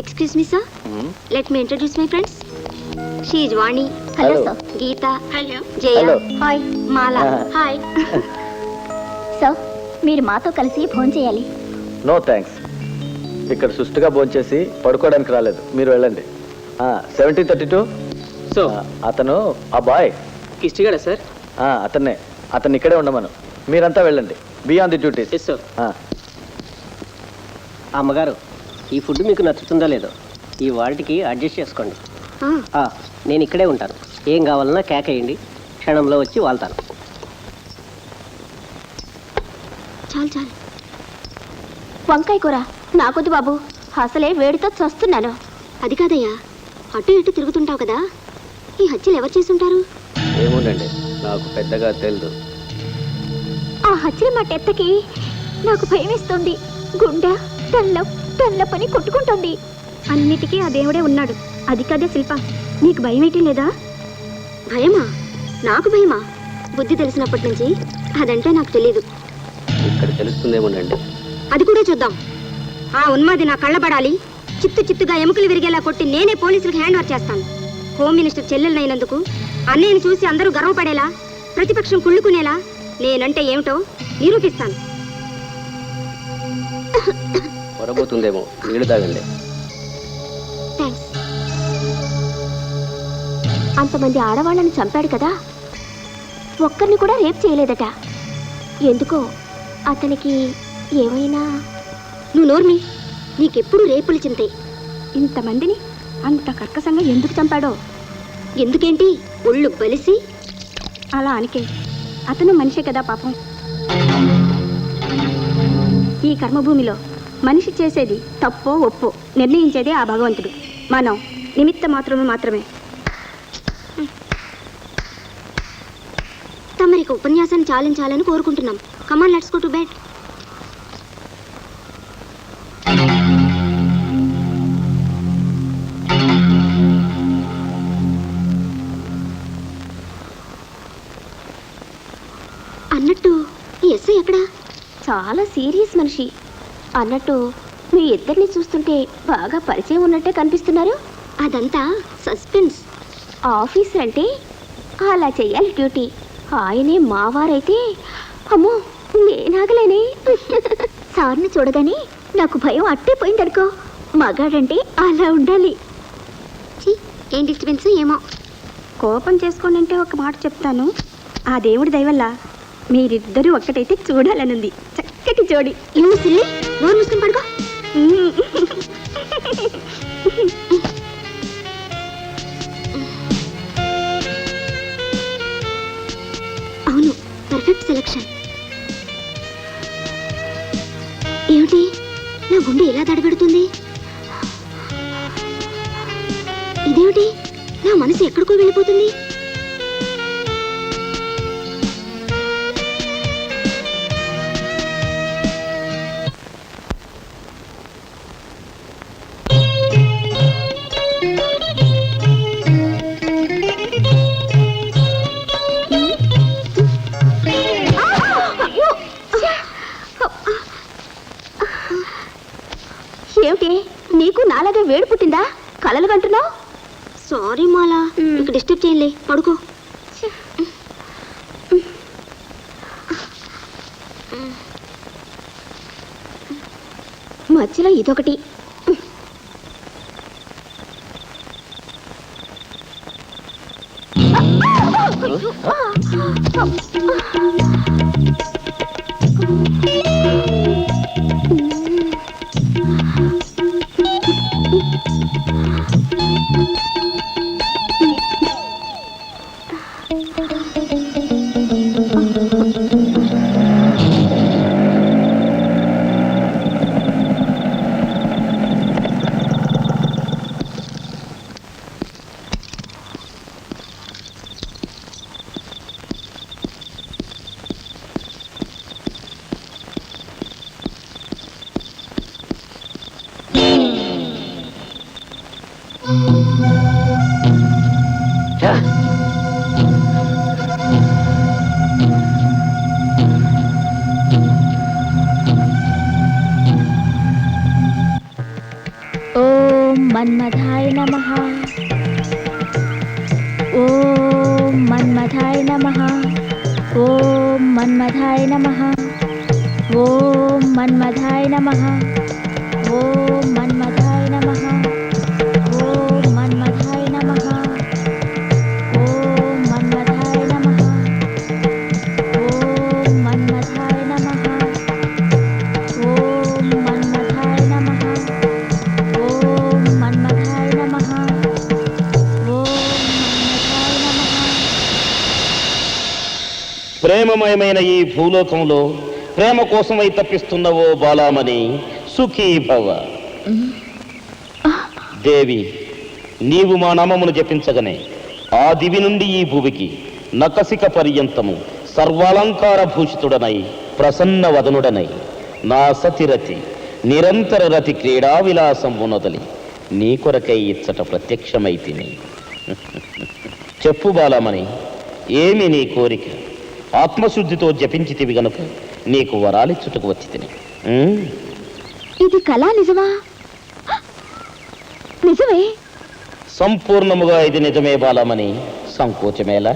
Excuse me sir, let me introduce my friends. She is Vani. Hello sir. Geetha. Hello. Jaya. Hello. Hi. Mala. Hi. Sir, మీరు మాతో కలిసి ఫోన్ చేయాలి. No thanks. ఇక్కడ సుష్టిగా భోంచేసి పడుకోవడానికి రాలేదు. మీరు వెళ్ళండి. 1732. సో అతను ఆ బాయ్ కిష్టిగాడా సార్? అతన్నే. అతన్ని ఇక్కడే ఉండమను. మీరంతా వెళ్ళండి. Be on the duties. Yes sir. అమ్మగారు, ఈ ఫుడ్ మీకు నచ్చుతుందో లేదో? ఈ వాటికి అడ్జస్ట్ చేసుకోండి. నేను ఇక్కడే ఉంటాను. ఏం కావాలన్నా కేకేయండి, క్షణంలో వచ్చి వాళ్తాను. చాలు చాలు. వంకాయ కూర నాకొద్దు బాబు, అసలే వేడితో చస్తున్నాను. అది కాదయ్యా, అటు ఇటు తిరుగుతుంటావు కదా, ఈ హత్యలు ఎవరు చేసుంటారు? ఏమోనండి, నాకు పెద్దగా తెలియదు. ఆ హత్యల మాట ఎత్తకి నాకు భయం వేస్తుంది. గుండె టల్ల పని కొట్టుకుంటుంది. అన్నిటికీ ఆ దేవుడే ఉన్నాడు. అది కదే శిల్ప, నీకు భయం ఏంటి లేదా? భయమా? నాకు భయమా? బుద్ధి తెలిసినప్పటి నుంచి అదంటే నాకు తెలియదు. ఇక్కడ తెలుస్తుందేమోనండి. అది కూడా చూద్దాం. ఆ ఉన్మాది నా కళ్ళబడాలి. చిత్తుగా ఎముకలు విరిగేలా కొట్టి నేనే పోలీసులకు హ్యాండ్ ఓవర్ చేస్తాను. హోమ్ మినిస్టర్ చెల్లెలైనందుకు అన్నయ్యని చూసి అందరూ గర్వపడేలా, ప్రతిపక్షం కుళ్ళుకునేలా నేనంటే ఏమిటో నిరూపిస్తాను. పొరబోతుందేమో, నీళ్లు తాగండి. అంతమంది ఆడవాళ్ళని చంపాడు కదా, ఒక్కరిని కూడా రేప్ చేయలేదట. ఎందుకో అతనికి ఏమైనా... నువ్వు నోర్మి, నీకెప్పుడు రేపులు చింతే. ఇంతమందిని అంత కర్కశంగా ఎందుకు చంపాడో? ఎందుకేంటి, ఒళ్ళు బలిసి అలా అనికే. అతను మనిషే కదా పాపం. ఈ కర్మభూమిలో మనిషి చేసేది తప్పో ఒప్పో నిర్ణయించేదే ఆ భగవంతుడు. మనం నిమిత్త మాత్రమే. తమరికి ఉపన్యాసాన్ని చాలించాలని కోరుకుంటున్నాం. కమాన్, లెట్స్ గో టు బెడ్. అన్నట్టు ఈ ఎస్ఐ ఎక్కడా? చాలా సీరియస్ మనిషి. అన్నట్టు మీ ఇద్దరిని చూస్తుంటే బాగా పరిచయం ఉన్నట్టే కనిపిస్తున్నారు. అదంతా సస్పెన్స్. ఆఫీసర్ అంటే అలా చెయ్యాలి డ్యూటీ. ఆయనే మావారైతే అమ్మో నేనాగలేనే. సార్ని చూడగానే నాకు భయం అట్టే పోయిందనుకో. మగాడంటే అలా ఉండాలి. ఏం డిస్టర్బెన్స్ ఏమో. కోపం చేసుకోండి అంటే ఒక మాట చెప్తాను. ఆ దేవుడి దయవల్ల మీరిద్దరూ ఒక్కటైతే చూడాలనుంది. చక్కటి జోడి. ఇల్లు సిల్లి నోరు మూసుకొని పడుకో. అవును, పర్ఫెక్ట్ సెలక్షన్. ఏమిటి నా గుండె ఎలా దడబెడుతుంది? ఇదేమిటి నా మనసు ఎక్కడికో వెళ్ళిపోతుంది? ఏమిటి నీకు నాలాగే వేడి పుట్టిందా? కలలు కంటున్నావు? సారీ మాలా, ఇక డిస్టర్బ్ చేయలే, పడుకో. మధ్యలో ఇదొకటి. ఓం మన్మథాయ నమః. ఓం మన్మథాయ నమః. ఓం మన్మథాయ నమః. ఓం మన్మథాయ నమః. ఓం మన్మథాయ నమః. ఓం మన్మథాయ నమః. ఓం మన్మథాయ నమః. ఓం మన్మథాయ నమః. ఓం మన్మథాయ నమః. ఓం మన్మథాయ ప్రేమమయమైన ఈ భూలోకంలో ప్రేమ కోసమై తప్పిస్తున్నవో బాలామణి సుఖీ భవ. దేవి, నీవు మా నామమును జపించగనే ఆ దివి నుండి ఈ భూమికి నకసిక పర్యంతము సర్వాలంకార భూషితుడనై ప్రసన్న వదనుడనై నా సతిరతి నిరంతర రతి క్రీడా విలాసం ఉన్నదలి నీ కొరకై ఇచ్చట ప్రత్యక్షమైతిని. చెప్పు బాలామణి, ఏమి నీ కోరిక? ఆత్మశుద్ధితో జపించితివి గనుక నీకు వరాలిచ్చుటకు వచ్చి తిని. ఇది కళా నిజమా? నిజమే. సంపూర్ణముగా ఇది నిజమే బాలామణి, సంకోచమేలా?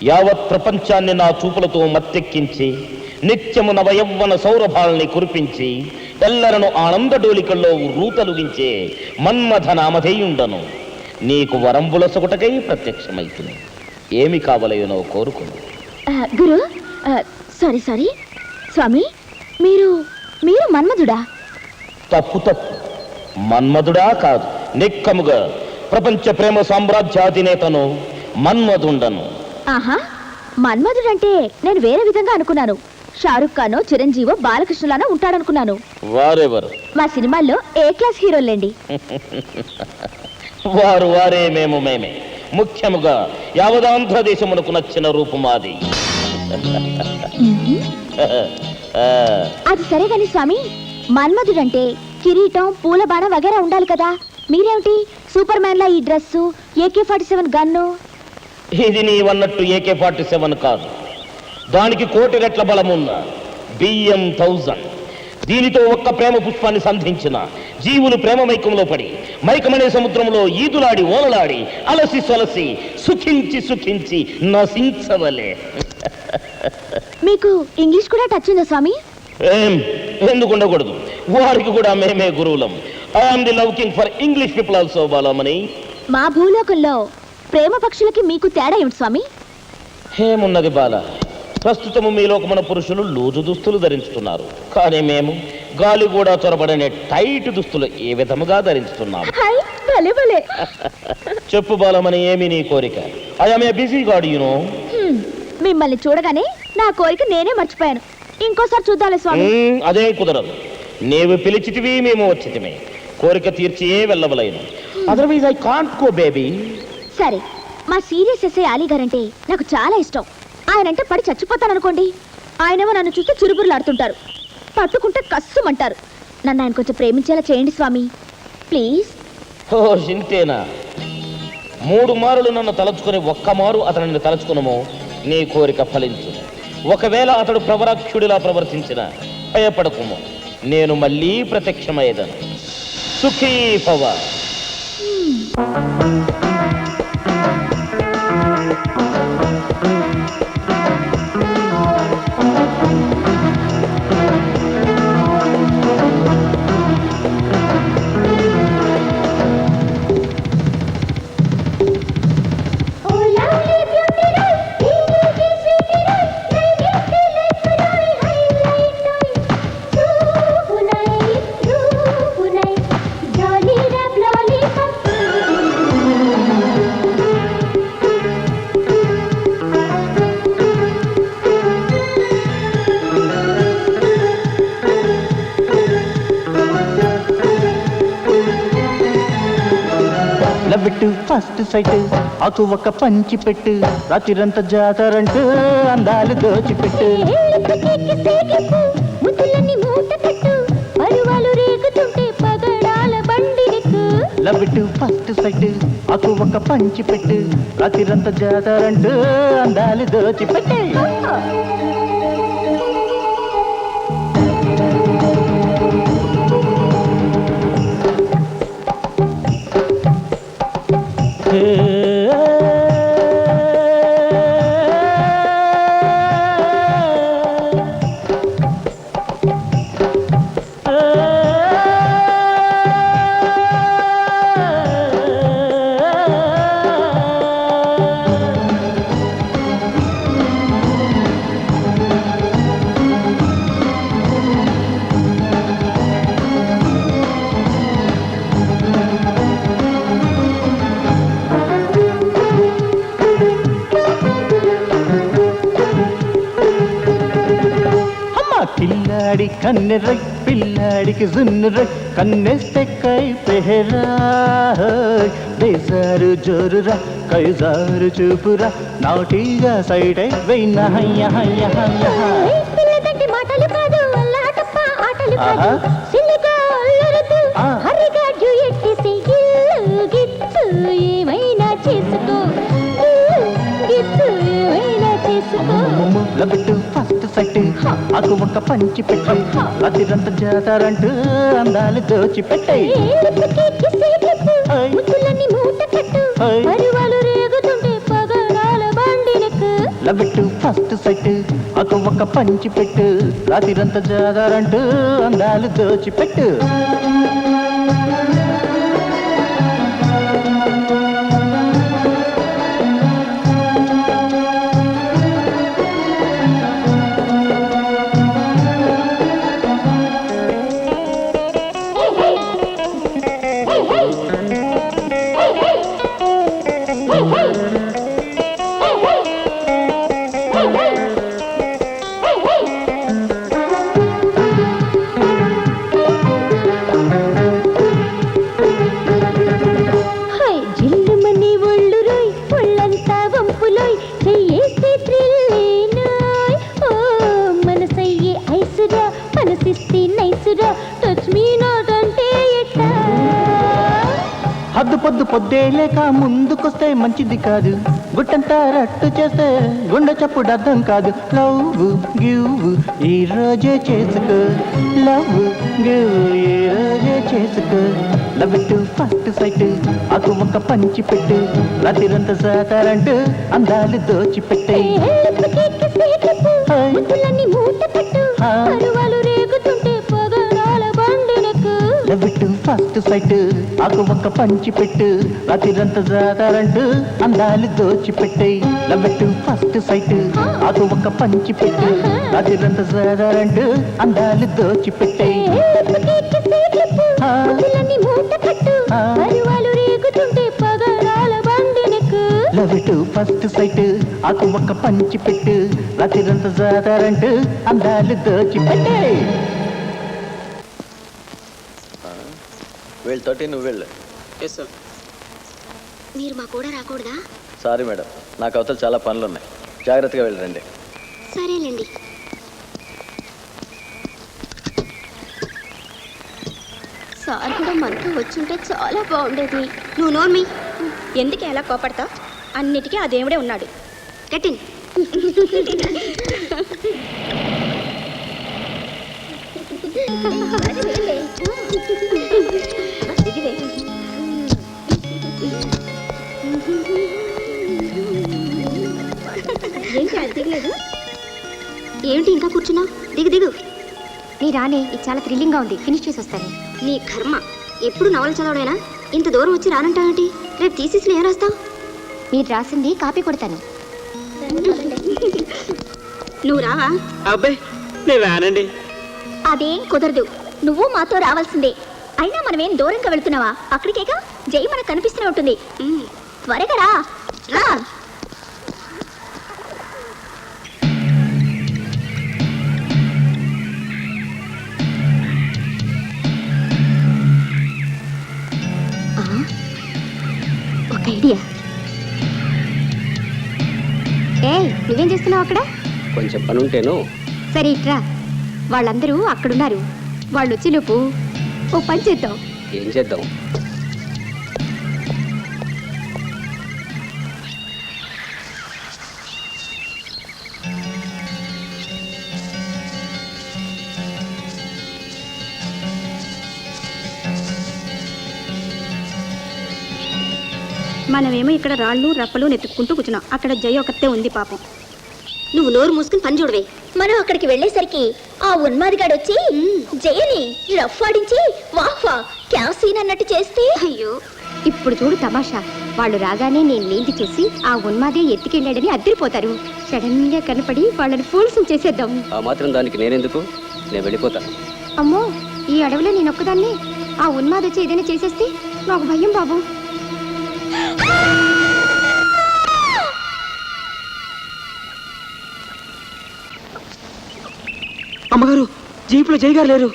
యావత్ ప్రపంచాన్ని నా చూపులతో మత్తెక్కించి నిత్యము నవయవ్వన సౌరభాల్ని కురిపించి తెల్లరను ఆనంద డోలికల్లో రూతలుగించే మన్మథ నామధేయుండను నీకు వరంబులసొకటకై ప్రత్యక్షమైతుంది. ఏమి కావలయునో కోరుకును. గురు, సారీ స్వామి, మీరు మన్మధుడా? తప్పు తప్పు, మన్మధుడా కాదు, నిక్కముగా ప్రపంచ ప్రేమ సామ్రాజ్యాధినేతను మన్మధుండను. ఆహా, మన్మధుడంటే నేను వేరే విధంగా అనుకున్నాను. షారుఖ్ ఖానో చిరంజీవో బాలకృష్ణలానో ఉంటాడనుకున్నాను. వారెవరు? మా సినిమాల్లో ఏ క్లాస్ హీరోలేండి. వారు వారే, మేము మేమే. ముఖ్యముగా యావదాంధ్రదేశమునకు నచ్చిన రూపమాది. అది సరే గాని స్వామి, మన్మధుడంటే కిరీటం, పూల బాణ వగేరా ఉండాలి కదా. మీరేమిటి సూపర్ మ్యాన్ లా ఈ డ్రెస్సు, AK-47 గన్ను? ఇది నీవన్నట్టు AK-47 కాదు, దానికి 1,000,000 రెట్ల బలమున్న BM-1000. దీనితో ఒక్క ప్రేమ పుష్పాన్ని సంధించిన జీవులు ప్రేమమైకంలో పడి మైకమనే సముద్రంలో ఈదులాడి ఓలలాడి అలసి సొలసి సుఖించి సుఖించి నశించవలే. మీకు ఇంగ్లీష్ కూడా టచ్ ఉందా స్వామి? ఎందుకు ఉండకూడదు, వారికి కూడా మేమే గురువులం. I'm the looking for English people also Balamani. మా భూలోకంలో ప్రేమ పక్షులకి మీకు తేడా ఏమిటి స్వామి? ఏమున్నది బాల, ప్రస్తుతము మీ లోకమున పురుషులు లూజు దుస్తులు ధరించుతున్నారు, కానీ మేము గాలి కూడా చొరబడనే టైట్ దుస్తులు ఏ విధముగా ధరించుతున్నాము. చెప్పు బాలమని, ఏమి నీ కోరిక? I'm a busy God you know. మిమ్మల్ని చూడగానే నా కోరిక నేనే మర్చిపోయాను. ఇంకోసారి చూద్దాలే స్వామి. అదే కుదరదు, నీవు పిలిచితివి, మేము వచ్చితిమే. కోరిక తీర్చి వెళ్ళవలేను, otherwise I can't go baby. సరే, మా సీరియస్ ఎస్ఐ అలీ గారంటే నాకు చాలా ఇష్టం. ఆయనంటే పడి చచ్చిపోతాననుకోండి, ఆయనేమో నన్ను చూస్తే చురుబురులాడుతుంటారు, పట్టుకుంటే కస్సుమంటారు. నన్ను ఆయన కొంచెం ప్రేమించేలా చేయండి స్వామి, ప్లీజ్. ఓ చింతేనా? 3 మారులు నన్ను తలుచుకుని ఒక్క మారు అతనిని తలుచుకునమో నీ కోరిక ఫలించు. ఒకవేళ అతడు ప్రవరాక్షుడిలా ప్రవర్తించిన భయపడకుము, నేను మళ్ళీ ప్రత్యక్షమయ్యేదను. సుఖీ భవ. లవ్విట్టు ఫస్ట్ సైట్, ఆకు ఒక పంచి పెట్టు, రాత్రిరంతా జాతరంటూ అందాలు దోచిపెట్టు. లవ్విట్టు ఫస్ట్ సైట్, ఆకు ఒక పంచి పెట్టు, రాత్రిరంతా జాతరంటూ అందాలు దోచిపెట్టు. పిల్లాడి కన్నెర్ర పిల్లాడికి జున్నుర కన్నెస్తే కై పెహరా బేజారు జోరురా కైజారు చూపురా నాటిగా సైడ్ వెయ్యిన హయ్య హయ్య హయ్య పిల్లదంటే మాటలు కాదు అల్లాటప్ప ఆటలు కాదు ఆహా. సిల్లిగా అల్లరుతూ ఆ. హరిగా డ్యూయెట్టేసి గిల్లు గిత్తు ఏమైనా చేసుకో గిత్తు ఏమైనా చేసుకో లబెట్టు ఫస్ట్ సైట్ అకు ఒక పంచి పెట్టి రాత్రిరంత జాతారంటూ అందాలు దోచిపెట్టాయి ముద్దులన్నీ మూట కట్టు ఆయ్. పరువాలు రేగుతుంటే పగడాల బండిలకు లబెట్టు ఫస్ట్ సైట్ అకు ఒక పంచి పెట్టు రాత్రిరంత జాతారంటూ అందాలు దోచిపెట్టు హై జిల్లుమని ఒళ్ళు రోయ్ ఒళ్ళంతా వంపులోయ్ చెయ్యేస్తే థ్రిల్లేనాయ్ ఓ మనసయ్యే ఐసురా మనసిస్తే నైసురా టచ్ మీ నాట్ అంటే ఎట్టా హద్దు పొద్దు పొద్దే లేక ముందుకొస్తే మంచిది కాదు గుట్టంతా రట్టు చేస్తే గుండె చప్పుడు అర్థం కాదు లవ్ గివ్ ఈ రోజే చేసుకో లవ్ గివ్ ఈ రోజే చేసుకో లవ్ టు ఫస్ట్ సైట్ అకు ఒక పంచి పెట్టు రాత్రిరంతా సాతారంటూ అందాలు దోచిపెట్టాయి ఆయ్. ముద్దులన్నీ మూట కట్టు ఆ. పరువాలు రేగుతుంటే పగడాల బండిలకు లవ్ టు ఫస్ట్ సైట్ అకు ఒక పంచి పెట్టు రాత్రిరంతా సాతారంటూ అందాలు దోచిపెట్టాయి లవ్ టు ఫస్ట్ సైట్ అకు ఒక పంచి పెట్టు రాత్రిరంతా సాతారంటూ అందాలు దోచిపెట్టాయి ఆ. ముద్దులన్నీ మూట కట్టు ఆ. పరువాలు రేగుతుంటే పగడాల బండిలకు లవ్ టు ఫస్ట్ సైట్ అకు ఒక పంచి పెట్టు రాత్రిరంతా సాతారంటూ అందాలు దోచిపెట్టాయి వీళ్ళు 13 నువ్వు వెళ్ళు. Yes sir. మీరు మా కూడా రాకూడదా సారీ మేడం, నాకు అవతల చాలా పనులు ఉన్నాయి. జాగ్రత్తగా వెళ్ళరండి. సరేలేండి సార్ కూడా మనతో వచ్చుంటే చాలా బాగుండేది నువ్వు నోర్మి ఎందుకు ఎలా కోపడతావు అన్నిటికీ ఆ దేవుడే ఉన్నాడు కట్టిన్ ఏంటి అది దిగలేదు ఏమిటి ఇంకా కూర్చున్నావు దిగు దిగు నీ రానే ఇది చాలా థ్రిల్లింగ్గా ఉంది ఫినిష్ చేసి వస్తాను నీ కర్మ ఎప్పుడు నవలు చదవడైనా ఇంత దూరం వచ్చి రానంటావేంటి రేపు థీసిస్లో ఏం రాస్తావు మీరు రాసింది కాపీ కొడతాను నువ్వు రావా అబ్బాయి నేను రానండి. అదేం కుదరదు నువ్వు మాతో రావాల్సిందే అయినా మనమేం దూరంగా వెళ్తున్నావా అక్కడికేగా జై మనకు కనిపిస్తూనే ఉంటుంది త్వరగా రా రా ఒక ఐడియా నువ్వేం చేస్తున్నావు అక్కడ కొంచెం పని ఉంటేను. సరే ఇట్రా వాళ్ళందరూ అక్కడున్నారు వాళ్ళు వచ్చేలోపు ఓ పని చేద్దాం ఏం చేద్దాం? మనమేమో ఇక్కడ రాళ్ళు రప్పలు నెత్తుకుంటూ కూర్చున్నాం అక్కడ జయ ఒకతే ఉంది పాపం నువ్వు నోరు మూసుకుని పని చూడవే మనం అక్కడికి వెళ్ళేసరికి ఆ ఉన్మాదిగాడు వచ్చి జయని రఫ్ ఆడించి వాహ్వా క్యాసీన్ అన్నట్టు చేస్తే అయ్యో ఇప్పుడు చూడు తమాషా వాళ్ళు రాగానే నేను లేంటి చూసి ఆ ఉన్మాదే ఎత్తుకెళ్ళాడని అద్దరిపోతారు సడన్ గా కనపడి వాళ్ళని ఫూల్స్ చేసేద్దాం ఆ మాత్రం దానికి నేనెందుకు? నేను వెళ్ళిపోతాను. అమ్మో ఈ అడవిలో నేను ఒక్కదాన్ని ఆ ఉన్మాద వచ్చి ఏదైనా చేసేస్తే నాకు భయం బాబు అమ్మగారు జీపులో జయగారు లేరు.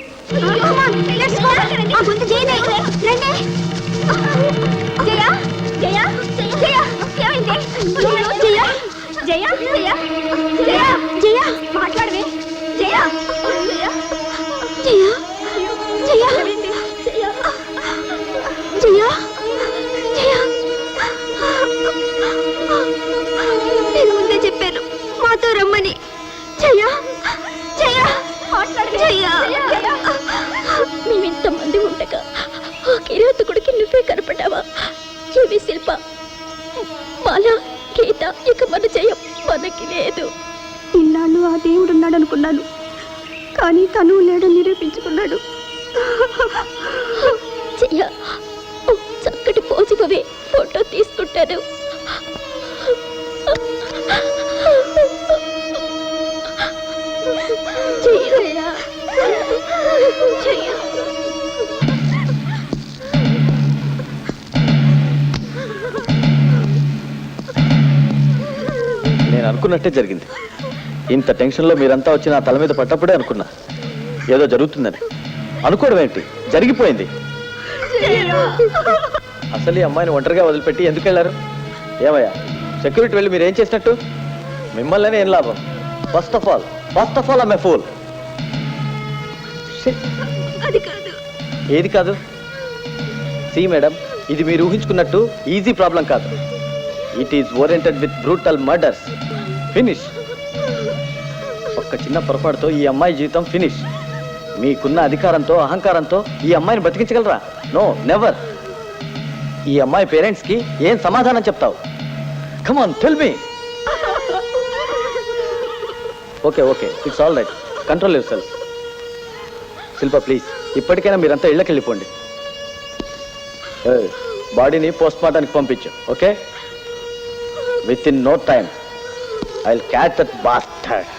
నేను ముందే చెప్పాను మాతో రమ్మని. జయా జయా జయా, మేమింతమంది ఉండగా ఆ కిరాతకుడికి నువ్వే కనపడ్డావా? ఏమి శిల్ప, మాల, గీత, ఇక మన జయం మనకి లేదు. ఇన్నాళ్ళు ఆ దేవుడున్నాడు అనుకున్నాను, కానీ తను లేడని నిరూపించుకున్నాడు. జయ, ఓ చక్కటి పోజివే ఫోటో తీసుకుంటాను. జయ జయ నేను అనుకున్నట్టే జరిగింది. ఇంత టెన్షన్లో మీరంతా వచ్చి నా తల మీద పడ్డప్పుడే అనుకున్నా ఏదో జరుగుతుందని. అనుకోవడం ఏంటి, జరిగిపోయింది. అసలు ఈ అమ్మాయిని ఒంటరిగా వదిలిపెట్టి ఎందుకు వెళ్ళారు? ఏమయ్యా సెక్యూరిటీ వెళ్ళి మీరు ఏం చేసినట్టు? మిమ్మల్ని ఏం లాభం? First of all I'm a fool. అది కాదు. ఏది కాదు? సి మేడం, ఇది మీరు ఊహించుకున్నట్టు ఈజీ ప్రాబ్లం కాదు. It is oriented with brutal murders. Finish. ఒక్క చిన్న పొరపాటుతో ఈ అమ్మాయి జీవితం ఫినిష్. మీకున్న అధికారంతో, అహంకారంతో ఈ అమ్మాయిని బతికించగలరా? No, never. ఈ అమ్మాయి పేరెంట్స్కి ఏం సమాధానం చెప్తావు? Come on, tell me. Okay, it's all right. Control yourself. Shilpa please, ఇప్పటికైనా మీరంతా ఇళ్ళకి వెళ్ళిపోండి. బాడీని పోస్ట్ మార్టానికి పంపించు. Okay, within no time I will catch that bastard.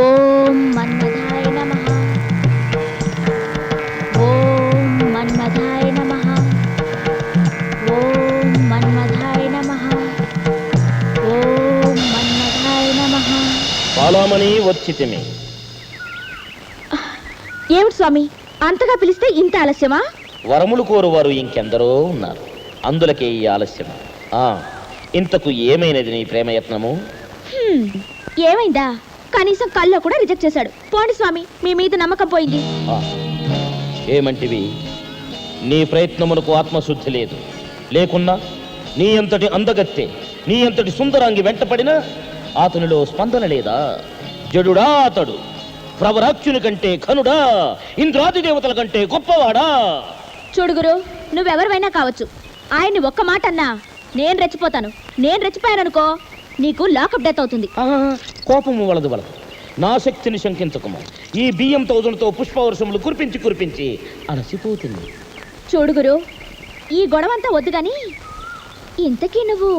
ఓం మన్మథాయ నమః. ఓం మన్మథాయ నమః. ఓం మన్మథాయ నమః. ఓం మన్మథాయ నమః. బాలామణి వచ్చితిమి. ఏమిటి స్వామి, అంతగా పిలిస్తే ఇంత ఆలస్యమా? వరములు కోరువారు ఇంకెందరో ఉన్నారు, అందులకే ఈ ఆలస్యం. ఇంతకు ఏమైనది నీ ప్రేమయత్నము? ఏమైందా? కనీసం కల్లో కూడా రిజెక్ట్ చేశాడు. పోండి స్వామి, మీ మీద నమ్మకం పోయింది. ఏమంటివి? నీ ప్రయత్నమునకు ఆత్మశుద్ధి లేదు. లేకున్నా నీ అంతటి అందగత్తె, నీ అంతటి సుందరాంగి వెంటపడినా అతనిలో స్పందన లేదా? జడుడా అతడు? ప్రవరాక్షుని కంటే ఘనుడా? ఇంద్రాది దేవతల కంటే గొప్పవాడా? చూడుగురు, నువ్వెవరివైనా కావచ్చు, ఆయన్ని ఒక్క మాట అన్నా నేను రెచ్చిపోతాను. నేను రెచ్చిపోయాననుకో నీకు లాకప్ డెత్ అవుతుంది. కోపము వలదు. నా శక్తిని శంకించకము. ఈ బియ్యం తౌజులతో పుష్పవర్షములు కురిపించి అలసిపోతుంది. చూడుగురు, ఈ గొడవంతా వద్దు గాని ఇంతకీ నువ్వు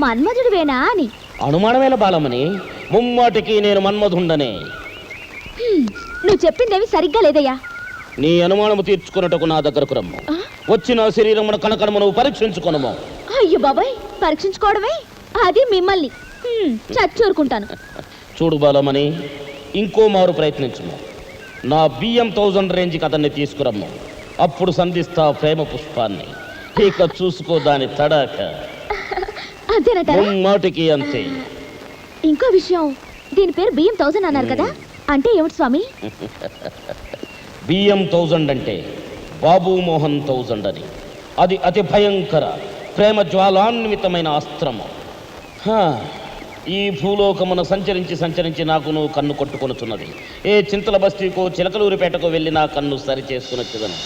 మన్మధుడివేనా అని. అనుమానమేల బాలమని, ముమ్మాటికి నేను మన్మధుండనే. నువ్వు చెప్పిందేమి సరిగ్గా లేదయ్యా. నీ అనుమానము తీర్చుకున్నటకు నా దగ్గరకు రమ్ము. వచ్చి నా శరీరమును కనకనమును పరీక్షించుకొనము. అయ్యో బాబాయ్, పరీక్షించుకోవడమే? అది మిమ్మల్ని చచ్చూరుకుంటాను. చూడు బాలమని, ఇంకో మారు ప్రయత్నించుము. నా BM1000 రేంజ్కి అతన్ని తీసుకురమ్ము. అప్పుడు సంధిస్తా ప్రేమ పుష్పాన్ని. ఇక చూసుకో దాని తడాక. అంతేనటారా? మాటికి అంతే. ఇంకో విషయం, దీని పేరు BM1000 అన్నారు కదా, అంటే ఏమిటి స్వామి? BM1000 అంటే బాబు మోహన్ 1000 అని. అది అతి భయంకర ప్రేమ జ్వాలాన్వితమైన అస్త్రము. ఈ భూలోకమున సంచరించి నాకు నువ్వు కన్ను కొట్టుకొనుచున్నది. ఏ చింతల బస్తీకో చిలకలూరిపేటకు వెళ్ళి నా కన్ను సరి చేసుకునొచ్చుదను.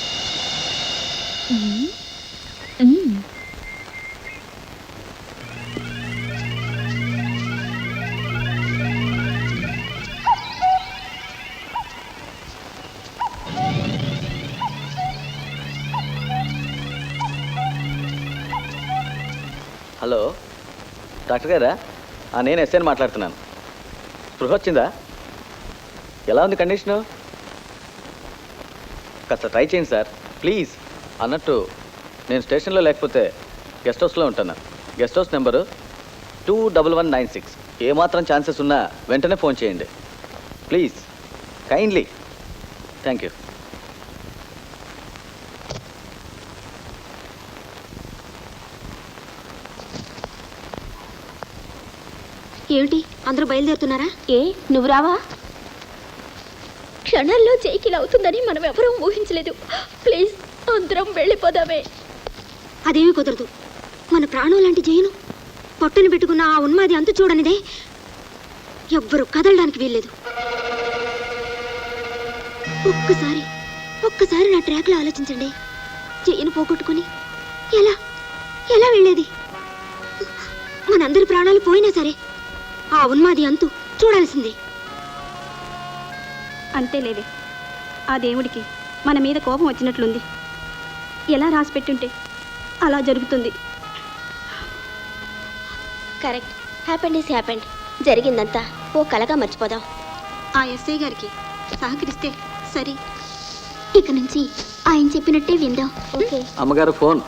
హలో డాక్టర్ గారా? నేను ఎస్ఐని మాట్లాడుతున్నాను. స్పృహ వచ్చిందా? ఎలా ఉంది కండిషను? కాస్త ట్రై చేయండి సార్ ప్లీజ్. అన్నట్టు నేను స్టేషన్లో లేకపోతే గెస్ట్ హౌస్లో ఉంటున్నాను. Guest house number 21196. ఏమాత్రం ఛాన్సెస్ ఉన్నా వెంటనే ఫోన్ చేయండి ప్లీజ్, కైండ్లీ. Thank you. ఏమిటి అందరూ బయలుదేరుతున్నారా? ఏ నువ్వు రావా? క్షణాల్లో జైకిల్ అవుతుందని మనం ఎవరూ ఊహించలేదు. ప్లీజ్ అందరం వెళ్ళిపోదామే. అదేమీ కుదరదు. మన ప్రాణం లాంటి జైను పొట్టను పెట్టుకున్న ఆ ఉన్మాది అంతు చూడనిదే. ఎవ్వరూ కదలడానికి వీల్లేదు. ఒక్కసారి నా ట్రాక్లో ఆలోచించండి. జైను పోగొట్టుకుని ఎలా ఎలా వెళ్ళేది? మనందరి ప్రాణాలు పోయినా సరే ఆ ఉన్మాది అంతు చూడాల్సిందే. అంతేలేవే, ఆ దేవుడికి మన మీద కోపం వచ్చినట్లుంది. ఎలా రాసి పెట్టుంటే అలా జరుగుతుంది. కరెక్ట్. Happened is happened. జరిగిందంతా ఓ కలగా మర్చిపోదాం. ఆ ఎస్ఐ గారికి సహకరిస్తే సరే. ఇక నుంచి ఆయన చెప్పినట్టే విందాం. ఓకే. అమ్మగారు ఫోన్.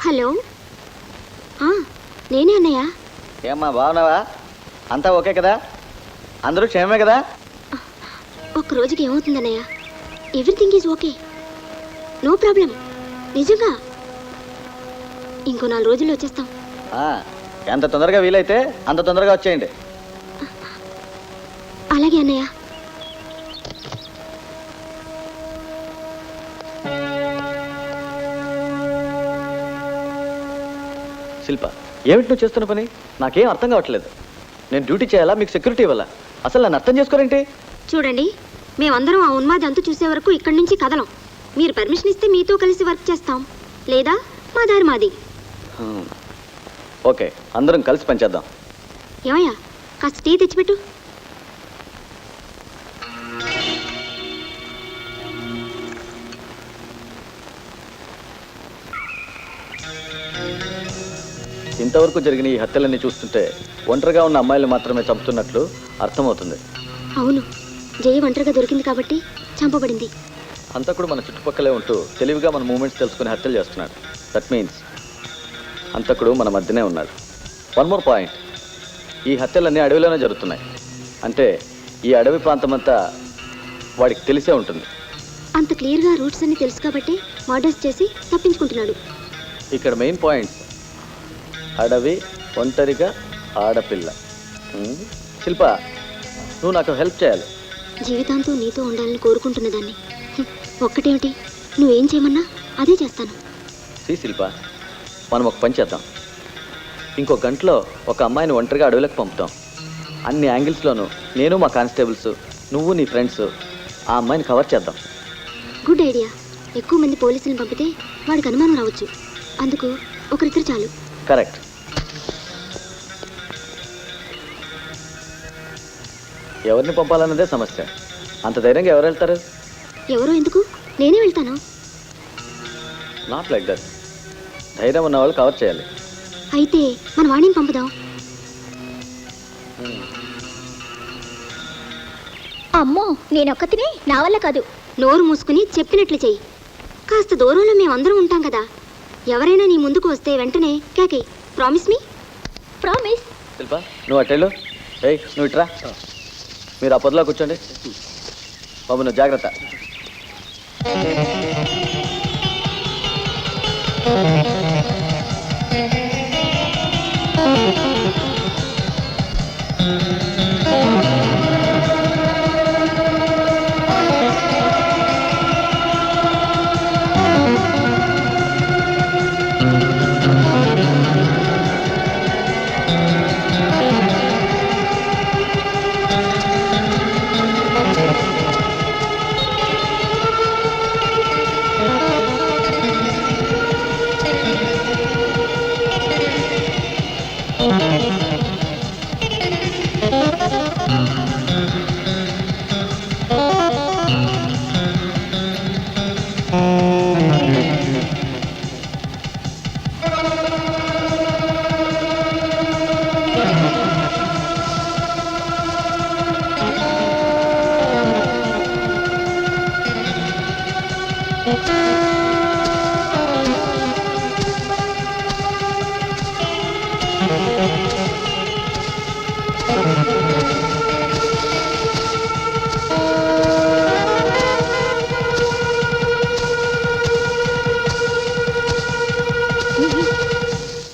హలో, నేనే అన్నయ్య. ఏమ్మా బాగున్నావా? అంతా ఓకే కదా? అందరూ క్షేమమే కదా? ఒక్క రోజుకి ఏమవుతుందన్నయ్య? Everything is okay, no problem. నిజంగా ఇంకో 4 రోజుల్లో వచ్చేస్తాం. ఎంత తొందరగా వీలైతే అంత తొందరగా వచ్చేయండి. అలాగే అన్నయ్య. శిల్ప, ఏమిటి నువ్వు చేస్తున్న పని? నాకేం అర్థం కావట్లేదు. నేను డ్యూటీ చేయాలా, మీకు సెక్యూరిటీ ఇవ్వాలా? అసలు నన్ను అర్థం చేసుకోరేంటి? చూడండి, మేమందరం ఆ ఉన్మాది అంతు చూసే వరకు ఇక్కడి నుంచి కదలం. మీరు పర్మిషన్ ఇస్తే మీతో కలిసి వర్క్ చేస్తాం, లేదా మా దారి మాది. ఓకే, అందరం కలిసి పనిచేద్దాం. ఏమయ్యా, కాస్త టీ తెచ్చిపెట్టు. ఇంతవరకు జరిగిన ఈ హత్యలన్నీ చూస్తుంటే ఒంటరిగా ఉన్న అమ్మాయిలు మాత్రమే చంపుతున్నట్లు అర్థమవుతుంది. అవును, జయ ఒంటరిగా దొరికింది కాబట్టి చంపబడింది. హంతకుడు మన చుట్టుపక్కలే ఉంటూ తెలివిగా మన మూమెంట్స్ తెలుసుకుని హత్యలు చేస్తున్నాడు. దట్ మీన్స్ హంతకుడు మన మధ్యనే ఉన్నాడు. వన్ మోర్ పాయింట్, ఈ హత్యలన్నీ అడవిలోనే జరుగుతున్నాయి. అంటే ఈ అడవి ప్రాంతం అంతా వాడికి తెలిసే ఉంటుంది. అంత క్లియర్గా రూట్స్ అన్ని తెలుసు కాబట్టి మర్డర్స్ చేసి తప్పించుకుంటున్నాడు. ఇక్కడ మెయిన్ పాయింట్, అడవి, ఒంటరిగా ఆడపిల్ల. శిల్ప, నువ్వు నాకు హెల్ప్ చేయాలి. జీవితాంతం నీతో ఉండాలని కోరుకుంటున్న దాన్ని. ఒక్కటేమిటి, నువ్వేం చేయమన్నా అదే చేస్తాను. శిల్ప, మనం ఒక పని చేద్దాం. ఇంకో గంటలో ఒక అమ్మాయిని ఒంటరిగా అడవులకు పంపుతాం. అన్ని యాంగిల్స్లోనూ నేను, మా కానిస్టేబుల్స్, నువ్వు, నీ ఫ్రెండ్స్ ఆ అమ్మాయిని కవర్ చేద్దాం. Good idea. ఎక్కువ మంది పోలీసులను పంపితే వాడికి అనుమానం రావచ్చు. అందుకు ఒకరిద్దరు చాలు. కరెక్ట్. ఎవరిని పంపాలన్నదే సమస్య. అంత ధైర్యంగా ఎవరు వెళ్తారు? ఎవరో ఎందుకు, నేనే వెళ్తాను. Not like that. ధైర్యం ఉన్న వాళ్ళు కవర్ చేయాలి. అయితే మన వాణిని పంపుదాం. అమ్మో, నేనొక్కతినే, నా వల్ల కాదు. నోరు మూసుకుని చెప్పినట్లు చెయ్యి. కాస్త దూరంలో మేమందరం ఉంటాం కదా. ఎవరైనా నీ ముందుకు వస్తే వెంటనే కేకే. ప్రామిస్ మీ? ప్రామిస్. శిల్ప, నువ్వు అట్టేళ్ళు. ఏయ్, నువ్వు ఇట్రా. మీరు ఆ పొదలో కూర్చోండి. బాబు, నువ్వు జాగ్రత్త.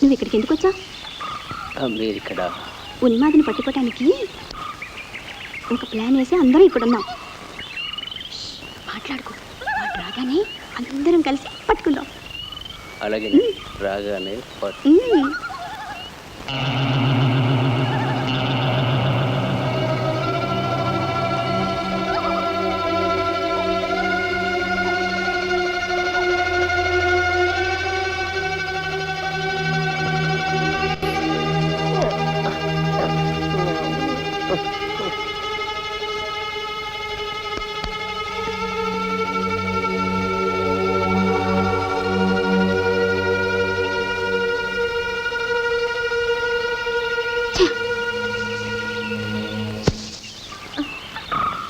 నువ్వు ఇక్కడికి ఎందుకు వచ్చా? మీరు ఇక్కడ ఉన్మాదిని పట్టుకోవటానికి ఒక ప్లాన్ వేసి అందరూ ఇక్కడ ఉన్నాం. మాట్లాడుకో, వాడు రాగానే అందరం కలిసి పట్టుకుందాం. అలాగే రాగానే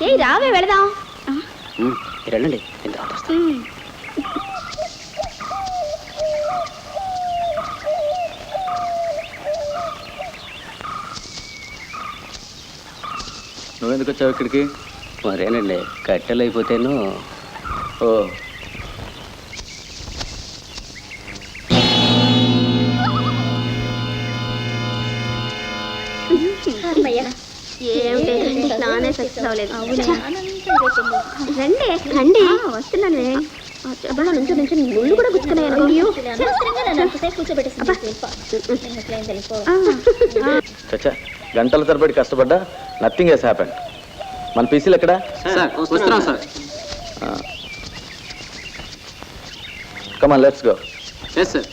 ఏ రావే వెళదాం. వెళ్ళండి, నేను తర్వాత వస్తాను. నువ్వెందుకు వచ్చావు ఇక్కడికి? మరేనండి, కట్టెలు అయిపోతేను. ఓ, నానే సక్సెస్ అవ్వలేదు. రండి రండి, వస్తున్నాను. నుంచి ముళ్ళు కూడా గుచ్చుకున్నాను. చచ్చా, గంటల తరబడి కష్టపడ్డా నథింగ్ హెస్ హ్యాపెండ్. మన పీసీలు ఎక్కడ? వస్తున్నాం sir. Come on, let's go. Yes sir.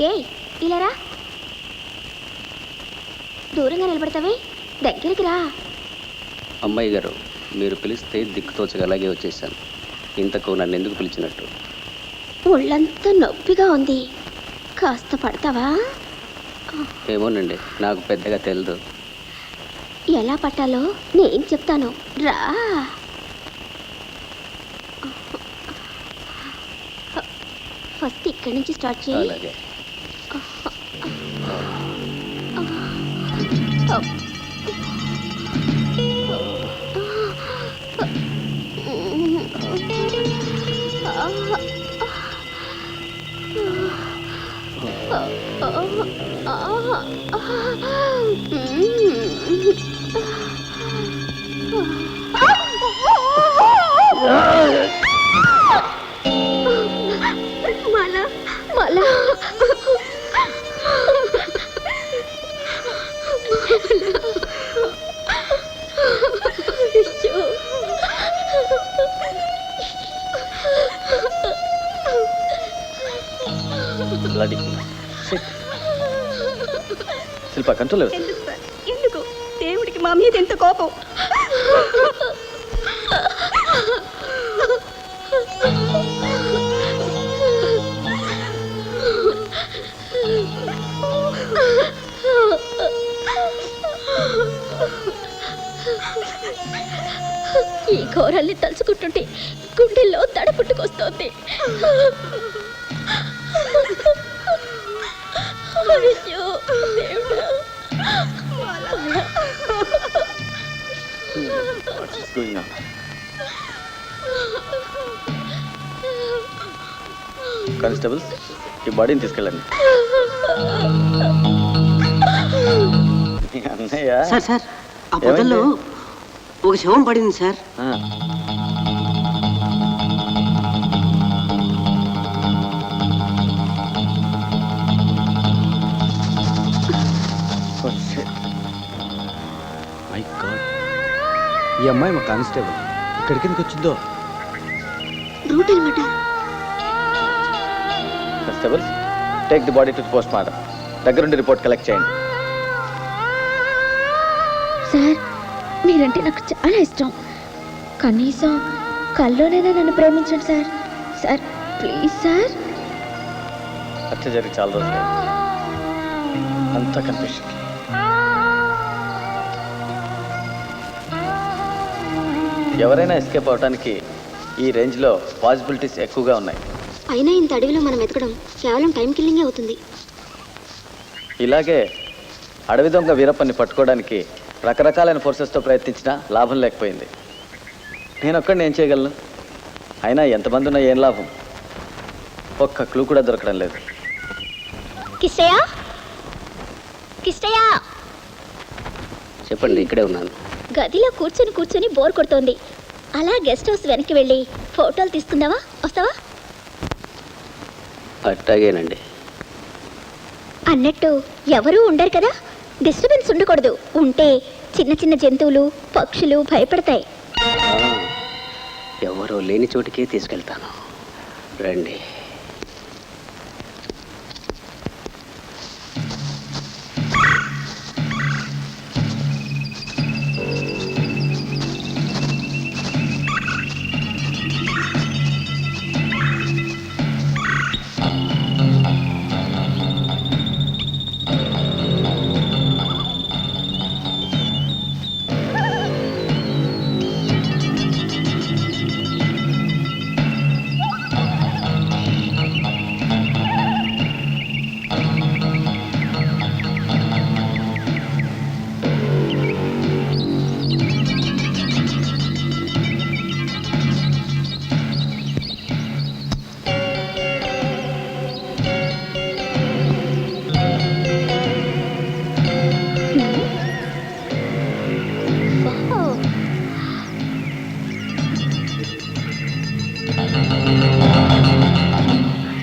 ఏయ్ ఇలారా, దూరంగా నిలబడతావే, దగ్గరికి రా. అమ్మాయి గారు, మీరు పిలిస్తే దిక్కుతోచగా అలాగే వచ్చేసాను. ఇంతకు నన్ను ఎందుకు పిలిచినట్టు? ఒళ్ళంతా నొప్పిగా ఉంది, కాస్త పడతావా? ఏమోనండి, నాకు పెద్దగా తెలియదు. ఎలా పట్టాలో నేను చెప్తాను, రా. ఫస్ట్ ఇక్కడి నుంచి స్టార్ట్ చేయి. అలాగే. మళ్ళా మళ్ళా శిల్ప, కంట్రోల్. ఎందుకు దేవుడికి మా మీద ఎంత కోపం? ఈ ఘోరాల్ని తలుచుకుంటుంటే గుండెల్లో తడ పుట్టుకొస్తోంది. అయ్యో దేవుడా. కానిస్టేబుల్స్, ఈ బాడీని తీసుకెళ్ళండి. అన్నయ్య, సార్ సార్, ఆ పొదల్లో ఒక శవం పడింది సార్. మై గాడ్, ఈ అమ్మాయి మా కానిస్టేబుల్. ఇక్కడికి ఎందుకు వచ్చిందో? Brutal murder. Constables, take the body to post mortem. దగ్గరుండి రిపోర్ట్ కలెక్ట్ చేయండి. సార్, మీరంటే నాకు చాలా ఇష్టం. కనీసం కల్లోనైనా నన్ను ప్రేమించండి సార్. Sir please sir. హత్య జరిగి చాలా రోజులు అంతా కన్ఫ్యూషన్. ఎవరైనా ఎస్కేప్ అవడానికి ఈ రేంజ్లో పాసిబిలిటీస్ ఎక్కువగా ఉన్నాయి. అయినా ఇంత అడవిలో మనం ఎతకడం కేవలం టైం కిల్లింగే అవుతుంది. ఇలాగే అడవి దొంగ వీరప్పని పట్టుకోవడానికి రకరకాలైన ఫోర్సెస్తో ప్రయత్నించినా లాభం లేకపోయింది. నేను ఒక్కడిని ఏం చేయగలను? అయినా ఎంతమంది ఉన్నా ఏం లాభం? ఒక్క క్లూ కూడా దొరకడం లేదు. కిష్టయ్య, కిష్టయ్య, చెప్పండి, ఇక్కడే ఉన్నాను. గదిలో కూర్చొని బోర్ కొడుతోంది. అలా గెస్ట్ హౌస్ వెనక్కి వెళ్ళి ఫోటోలు తీసుకుందావా? వస్తావా? అట్టాగేనండి. అన్నట్టు ఎవరూ ఉండరు కదా, డిస్టర్బెన్స్ ఉండకూడదు. ఉంటే చిన్న చిన్న జంతువులు, పక్షులు భయపడతాయి. ఎవరో లేని చోటికే తీసుకెళ్తాను, రండి.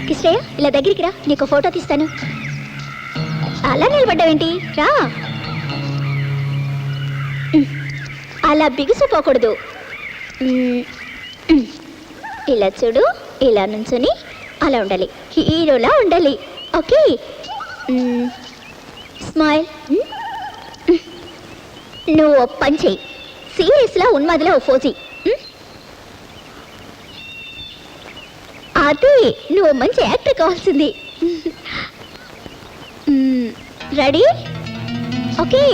కిష్టయ్య, ఇలా దగ్గరికి రా, నీకు ఫోటో తీస్తాను. అలా నిలబడ్డావేంటి? రా. అలా బిగుసిపోకూడదు. ఇలా చూడు, ఇలా నుంచొని అలా ఉండాలి, హీరోలా ఉండాలి. Okay, smile. నువ్వు ఓ పని చెయ్యి, సీరియస్లా ఉన్మాదిలో ఓ ఫోజీ. అదే నువ్వు మంచి యాక్టర్ కావాల్సింది. రెడీ? ఓకే.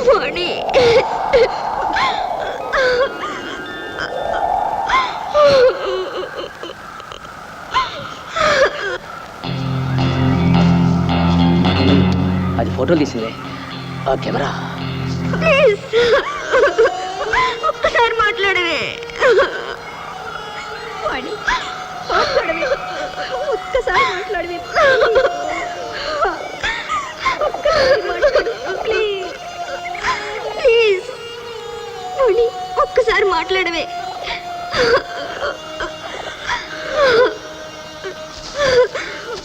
వాణి, అది ఫోటోలు తీసిందే ఆ కెమెరా. ప్లీజ్ ఒక్కసారి మాట్లాడవే. వాణి, మాట్లాడవే, ఒక్కసారి మాట్లాడవే. ప్లీజ్ వాణి, ఒక్కసారి మాట్లాడవే.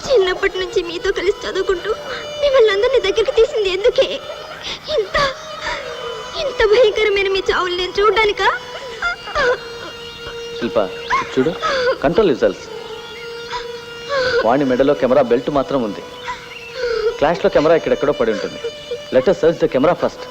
చిన్నప్పటి నుంచి మీతో కలిసి చదువుకుంటూ మిమ్మల్ని అందరినీ దగ్గరికి తీసింది ఎందుకే? ఇంత ఇంత భయంకరమైన మీ చావులు నేను చూడడానికా? శిల్ప, చూడు, కంట్రోల్ రిజల్ట్స్. వాణి మెడలో కెమెరా బెల్ట్ మాత్రం ఉంది. క్లాష్ లో కెమెరా ఇక్కడెక్కడో పడి ఉంటుంది. Let us search the camera first.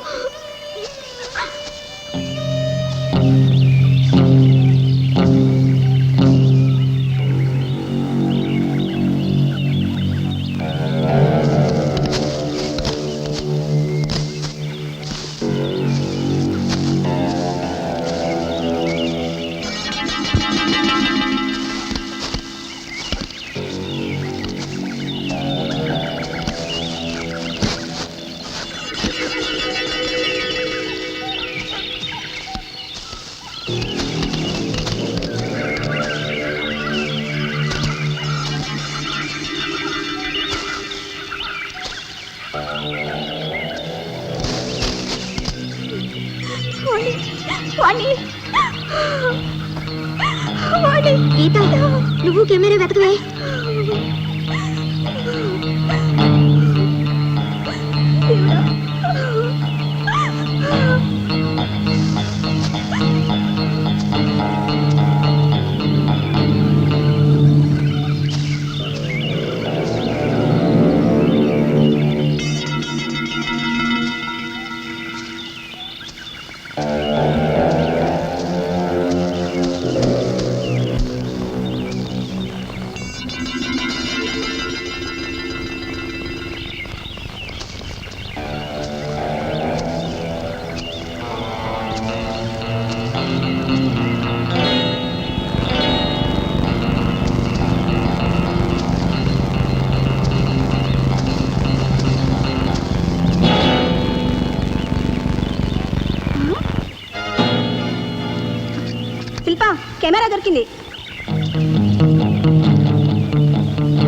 Geeta, నువ్వు కెమెరా వెతకవే. శిల్ప, కెమెరా దొరికింది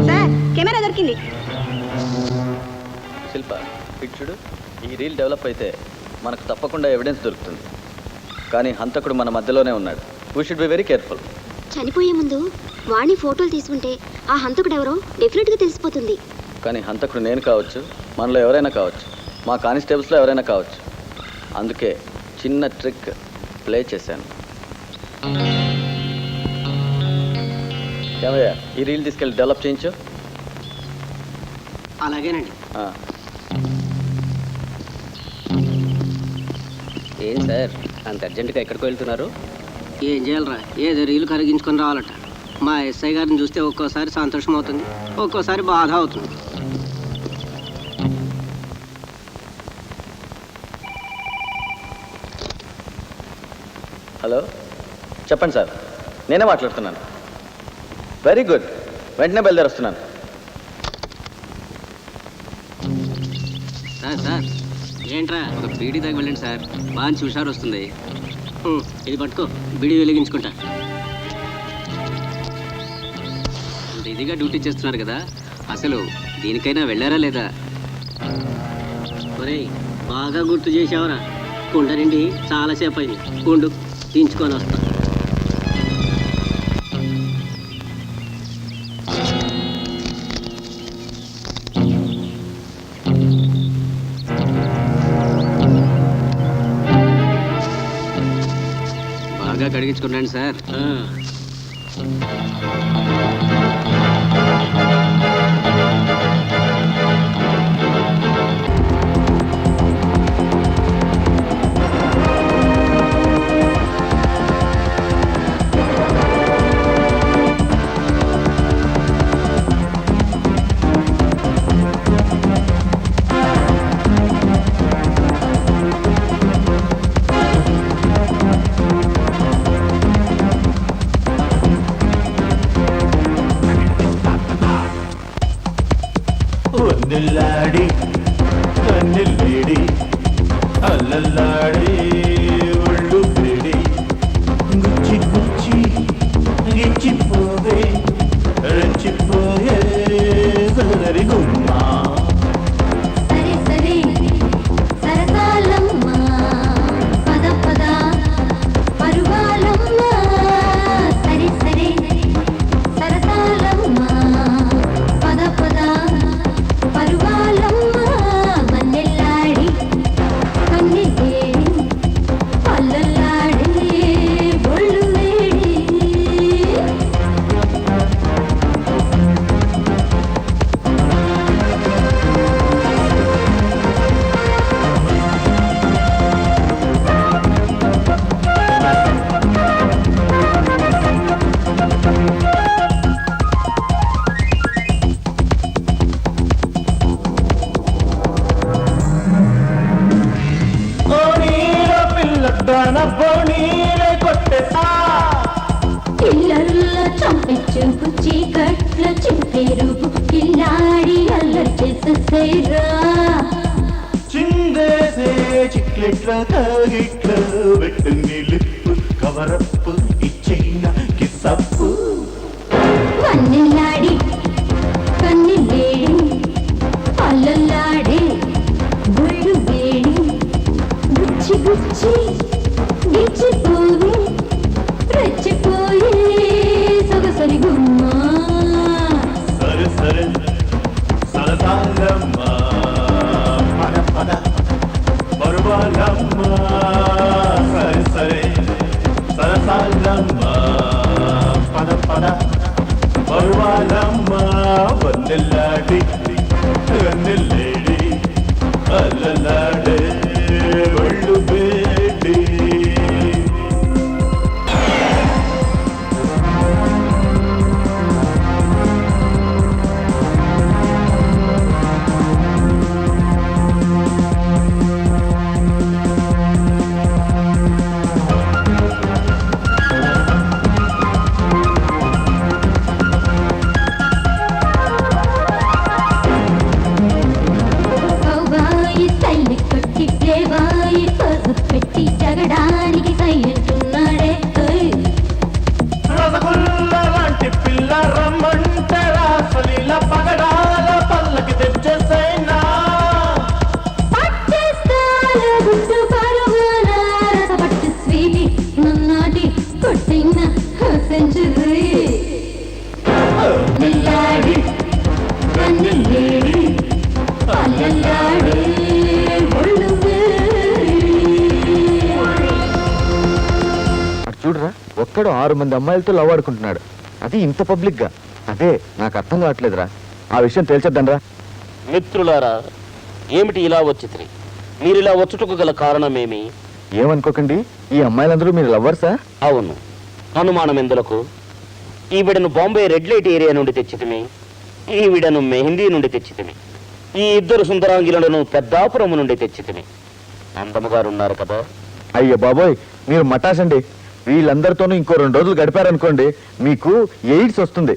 సార్, కెమెరా దొరికింది. శిల్ప, చూడు, ఈ రీల్ డెవలప్ అయితే మనకు తప్పకుండా ఎవిడెన్స్ దొరుకుతుంది. కానీ హంతకుడు మన మధ్యలోనే ఉన్నాడు. We should be very careful. చనిపోయే ముందు వాణి ఫోటోలు తీసుకుంటే ఆ హంతకుడు ఎవరో డెఫినెట్ గా తెలిసిపోతుంది. కానీ హంతకుడు నేను కావచ్చు, మనలో ఎవరైనా కావచ్చు, మా కానిస్టేబుల్స్లో ఎవరైనా కావచ్చు. అందుకే చిన్న ట్రిక్ ప్లే చేశాను. ఏమయ్యా, ఈ రీల్ తీసుకెళ్ళి డెవలప్ చేయించు. అలాగేనండి. ఏం సార్ అంత అర్జెంటుగా ఎక్కడికి వెళ్తున్నారు? ఏం చేయాలరా, ఏదో రీలు కరిగించుకొని రావాలట. మా ఎస్ఐ గారిని చూస్తే ఒక్కోసారి సంతోషం అవుతుంది, ఒక్కోసారి బాధ అవుతుంది. హలో, చెప్పండి సార్, నేనే మాట్లాడుతున్నాను. వెరీ గుడ్, వెంటనే బయలుదేరొస్తున్నాను. సార్ ఏంట్రా, ఒక బీడీ దగ్గర వెళ్ళండి సార్, మంచి హుషారు వస్తుంది. ఇది పట్టుకో, బీడీ వెలిగించుకుంటా. అంత ఇదిగా డ్యూటీ చేస్తున్నారు కదా, అసలు దీనికైనా వెళ్ళారా లేదా? ఒరేయ్, బాగా గుర్తు చేసావరా. కుండ నిండి చాలాసేపు అయింది, కుండు దించుకొని వస్తా. బాగా కడిగించుకున్నాను సార్. వన్నెల్లాడి కన్నెల్లేడి అల్లల్లాడి ఒళ్ళు వేడి గుచ్చి గుచ్చి గిచ్చిపోవే రెచ్చిపోయే సదరి గుమ్మా సరే సరే సరసాలమ్మ పద పద పరువాలమ్మ సరే సరే సరసాలమ్మ పద పద పరువాలమ్మ వన్నెల్లాడి కన్నెల్లేడి కిల్లర్ల చంపి చూపు చీకట్ల చింపే రూపు కిల్లాడి అల్లరి చేసేరా చిందేసే చిక్లెట్ల తాగిట్ల వెట్టింది లిప్పు కవరప్పు ఇచ్చిన కిసప్పు కన్నెల్లాడి కన్నెల్లేడి అల్లల్లాడే ఒళ్ళు వేడి గుచ్చి గుచ్చి గిచ్చిపోయి రెచ్చిపోయి సొగసరి గుమ్మ సరే సరే సరసాలమ్మ పద పద బరువాలమ్మ సరే సరే సరసాలమ్మ పద పద బరువాలమ్మ వన్నెల్లాడి వన్నెల్లేడి అల్లలాడే ఒళ్ళు వేడి కౌబాయి సైన్య కొట్టి ప్లేవాయి పసు పెట్టి జగడానికి సైన్యున్నాడే రసగుల్ల లాంటి పిల్ల రమ్మంటే రాసలీల పగడాల పల్లకి తెచ్చేసైనా పట్టేస్తాల గుట్టు పరుగున రసపట్టు స్వీటి నన్నాటి కొట్టిన సెంచురీ నిల్లాడి కన్నెల్లేడి అల్లల్లాడి ఒళ్ళు చూడరా ఒక్కడు 6 మంది అమ్మాయిలతో లవ్ ఆడుకుంటున్నాడు, అది ఇంత పబ్లిక్ గా. అదే నాకు అర్థం కావట్లేదురా, ఆ విషయం తేల్చేద్దాంరా. మిత్రులారా, ఏమిటి ఇలా వచ్చితిరి? మీరిలా వచ్చుటకు గల కారణమేమి? ఏమనుకోకండి, ఈ అమ్మాయిలందరూ మీరు లవ్వర్సా? అవును, అనుమానం ఎందులకు? ఈవిడను బాంబే రెడ్ లైట్ ఏరియా నుండి తెచ్చితిమి, ఈవిడను మెహిందీ నుండి తెచ్చితిమి, ఈ ఇద్దరు సుందరాంగిలను పెద్దాపురము నుండి తెచ్చితిమి. అందముగారున్నారు కదా. అయ్యో బాబోయ్, మీరు మటాసండి. వీళ్ళందరితోనూ ఇంకో 2 రోజులు గడిపారనుకోండి, మీకు ఎయిడ్స్ వస్తుంది.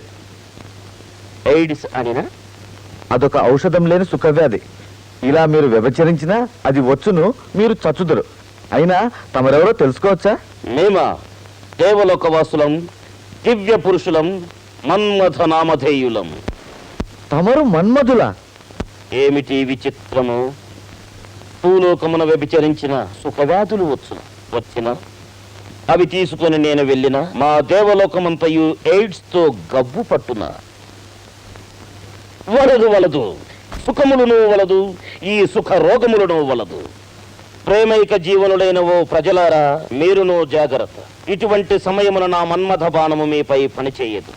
ఎయిడ్స్ అనినా? అదొక ఔషధం లేని సుఖవ్యాధి. ఇలా మీరు వ్యభిచరించినా అది వచ్చును, మీరు చచ్చుదురు. అయినా తమరెవరో తెలుసుకోవచ్చా? మేమా దేవలోకవాసులం, దివ్య పురుషులం, మన్మథ నామధేయులం. తమరు మన్మధులా? ఏమిటి విచిత్రము? భూలోకమున వ్యభిచరించిన సుఖవ్యాధులు వచ్చిన అవి తీసుకొని నేను వెళ్ళిన మా దేవలోకమంతయు ఎయిడ్స్ తో గబ్బు పట్టున వలదు సుఖములను వలదు, ఈ సుఖ రోగములను వలదు. ప్రేమైక జీవనులైన ఓ ప్రజలారా, మీరును జాగ్రత్త. ఇటువంటి సమయమున నా మన్మథ బాణము మీపై పనిచేయదు.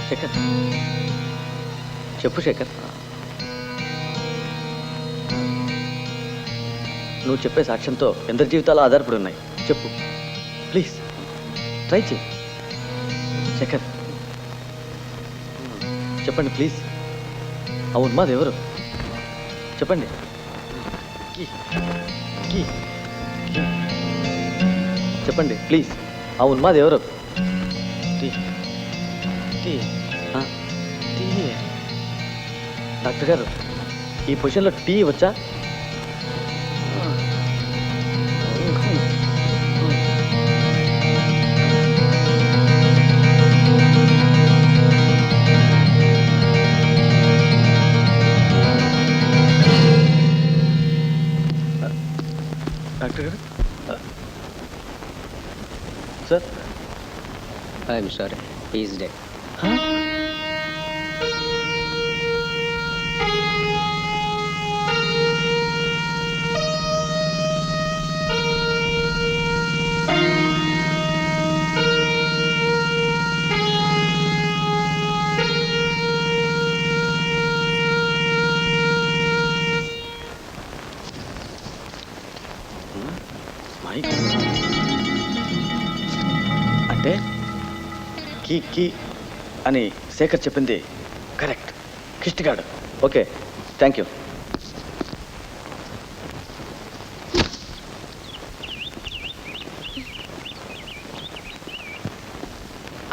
శేఖర్, చెప్పు శేఖర్. నువ్వు చెప్పే సాక్ష్యంతో ఎందరి జీవితాలు ఆధారపడి ఉన్నాయి. చెప్పు ప్లీజ్, ట్రై చేయి శేఖర్. చెప్పండి ప్లీజ్. అవును మాది ఎవరు చెప్పండి. చెప్పండి ప్లీజ్. అవును మాది ఎవరు? డాక్టర్ గారు, ఈ పొజిషన్లో టీ వచ్చా? డాక్టర్ గారు sir, I'm sorry, is dead. కీ అని శేఖర్ చెప్పింది కరెక్ట్. కిష్టిగాడు. Okay, thank you.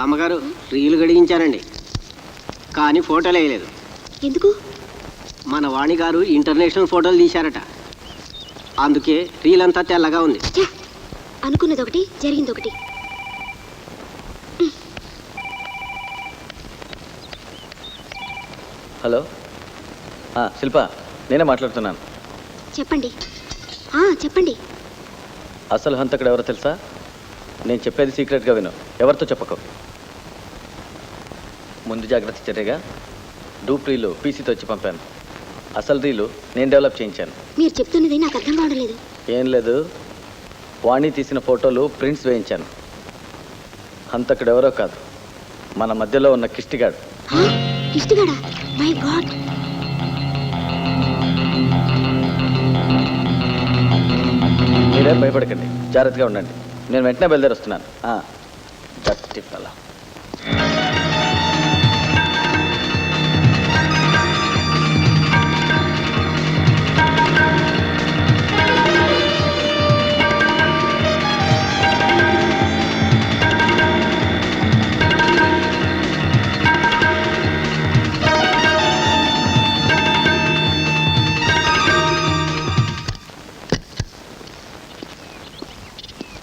అమ్మగారు రీలు గడిగించారండి, కానీ ఫోటోలు వేయలేదు. ఎందుకు? మన వాణి గారు ఇంటర్నేషనల్ ఫోటోలు తీశారట, అందుకే రీల్ అంతా తెల్లగా ఉంది. అనుకున్నది ఒకటి, జరిగింది ఒకటి. హలో, శిల్ప, నేనే మాట్లాడుతున్నాను. చెప్పండి. చెప్పండి. అసలు హంతకుడు ఎవరో తెలుసా? నేను చెప్పేది సీక్రెట్గా విను, ఎవరితో చెప్పకు. ముందు జాగ్రత్త చర్యగా డూప్ రీలు పీసీతో వచ్చి పంపాను. అసలు రీలు నేను డెవలప్ చేయించాను. మీరు చెప్తున్నది నాకు అర్థం కావడం లేదు. ఏం లేదు, వాణి తీసిన ఫోటోలు ప్రింట్స్ వేయించాను. హంతకుడు ఎవరో కాదు, మన మధ్యలో ఉన్న కిష్టిగాడు. కిష్టిగాడా? My God. మీరేం భయపడకండి, జాగ్రత్తగా ఉండండి. నేను వెంటనే బయలుదేరి వస్తున్నాను. Dirty fellow.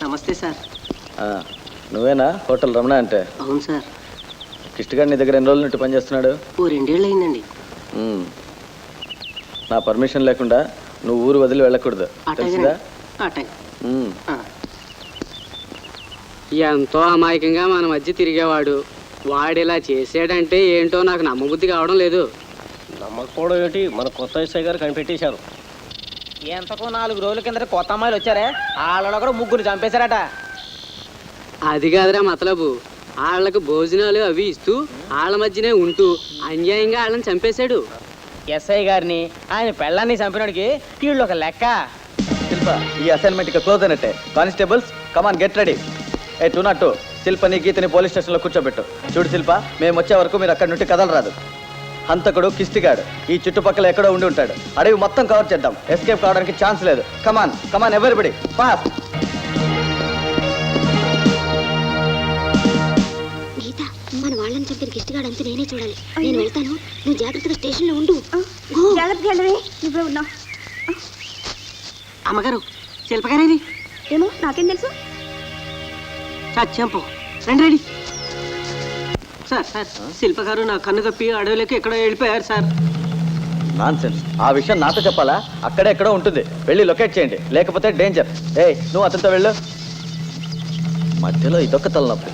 నమస్తే సార్. నువ్వేనా హోటల్ రమణ అంటే? అవును సార్. కిష్టిగాడు నీ దగ్గర ఎన్ని రోజుల నుండి పనిచేస్తున్నాడు? ఓ 2 ఏళ్ళు అయిందండి. నా పర్మిషన్ లేకుండా నువ్వు ఊరు వదిలి వెళ్ళకూడదు, తెలిసిందా? ఎంతో అమాయకంగా మన మధ్య తిరిగేవాడు వాడిలా చేసాడంటే ఏంటో నాకు నమ్మబుద్ధి కావడం లేదు. నమ్మకపోవడం ఏంటి, మన కొత్త ఎస్ఐ గారు కనిపెట్టేశారు. ఎంతకు 4 రోజుల కింద కొత్త అమ్మాయిలు వచ్చారే, వాళ్ళలో కూడా 3 చంపేశారట. అది కాదురా మతలబు, వాళ్ళకు భోజనాలు అవి ఇస్తూ వాళ్ళ మధ్యనే ఉంటూ అన్యాయంగా వాళ్ళని చంపేశాడు. ఎస్ఐ గారిని ఆయన పెళ్ళాన్ని చంపినోడికి వీళ్ళు ఒక లెక్క. శిల్ప, ఈ అసైన్మెంట్ ఇక క్లోజ్ అయినట్టే. Constables, come on get ready. 202 శిల్పని గీతని పోలీస్ స్టేషన్లో కూర్చోబెట్టు. చూడు శిల్ప, మేము వచ్చే వరకు మీరు అక్కడి నుండి కదలరాదు. హంతకుడు కిష్టిగాడు ఈ చుట్టుపక్కల ఎక్కడో ఉండి ఉంటాడు. అడవి మొత్తం కవర్ చేద్దాం, ఎస్కేప్ కావడానికి ఛాన్స్ లేదు. కమాన్ కమాన్ ఎవరిబడి, ఫాస్ట్. గీత, మన వాళ్ళని చంపిన కిష్టిగాడు అంతా నేనే చూడాలి. నేను వెళ్తాను, నువ్వు జాగ్రత్తగా స్టేషన్లో ఉండు. నువ్వే ఉన్నావు. అమ్మగారు, శిల్పగారేది? ఏమో నాకేం తెలుసు. చంపు రండి రెడీ. సార్ సార్, శిల్ప గారు నా కన్ను కప్పి అడవిలోకి ఎక్కడో వెళ్ళిపోయారు సార్. నాన్సెన్స్. ఆ విషయం నాతో చెప్పాలా? అక్కడే ఎక్కడో ఉంటుంది, వెళ్ళి లొకేట్ చేయండి, లేకపోతే డేంజర్. నువ్వు అతనితో వెళ్ళు. మధ్యలో ఇదొక్క తలనొప్పి.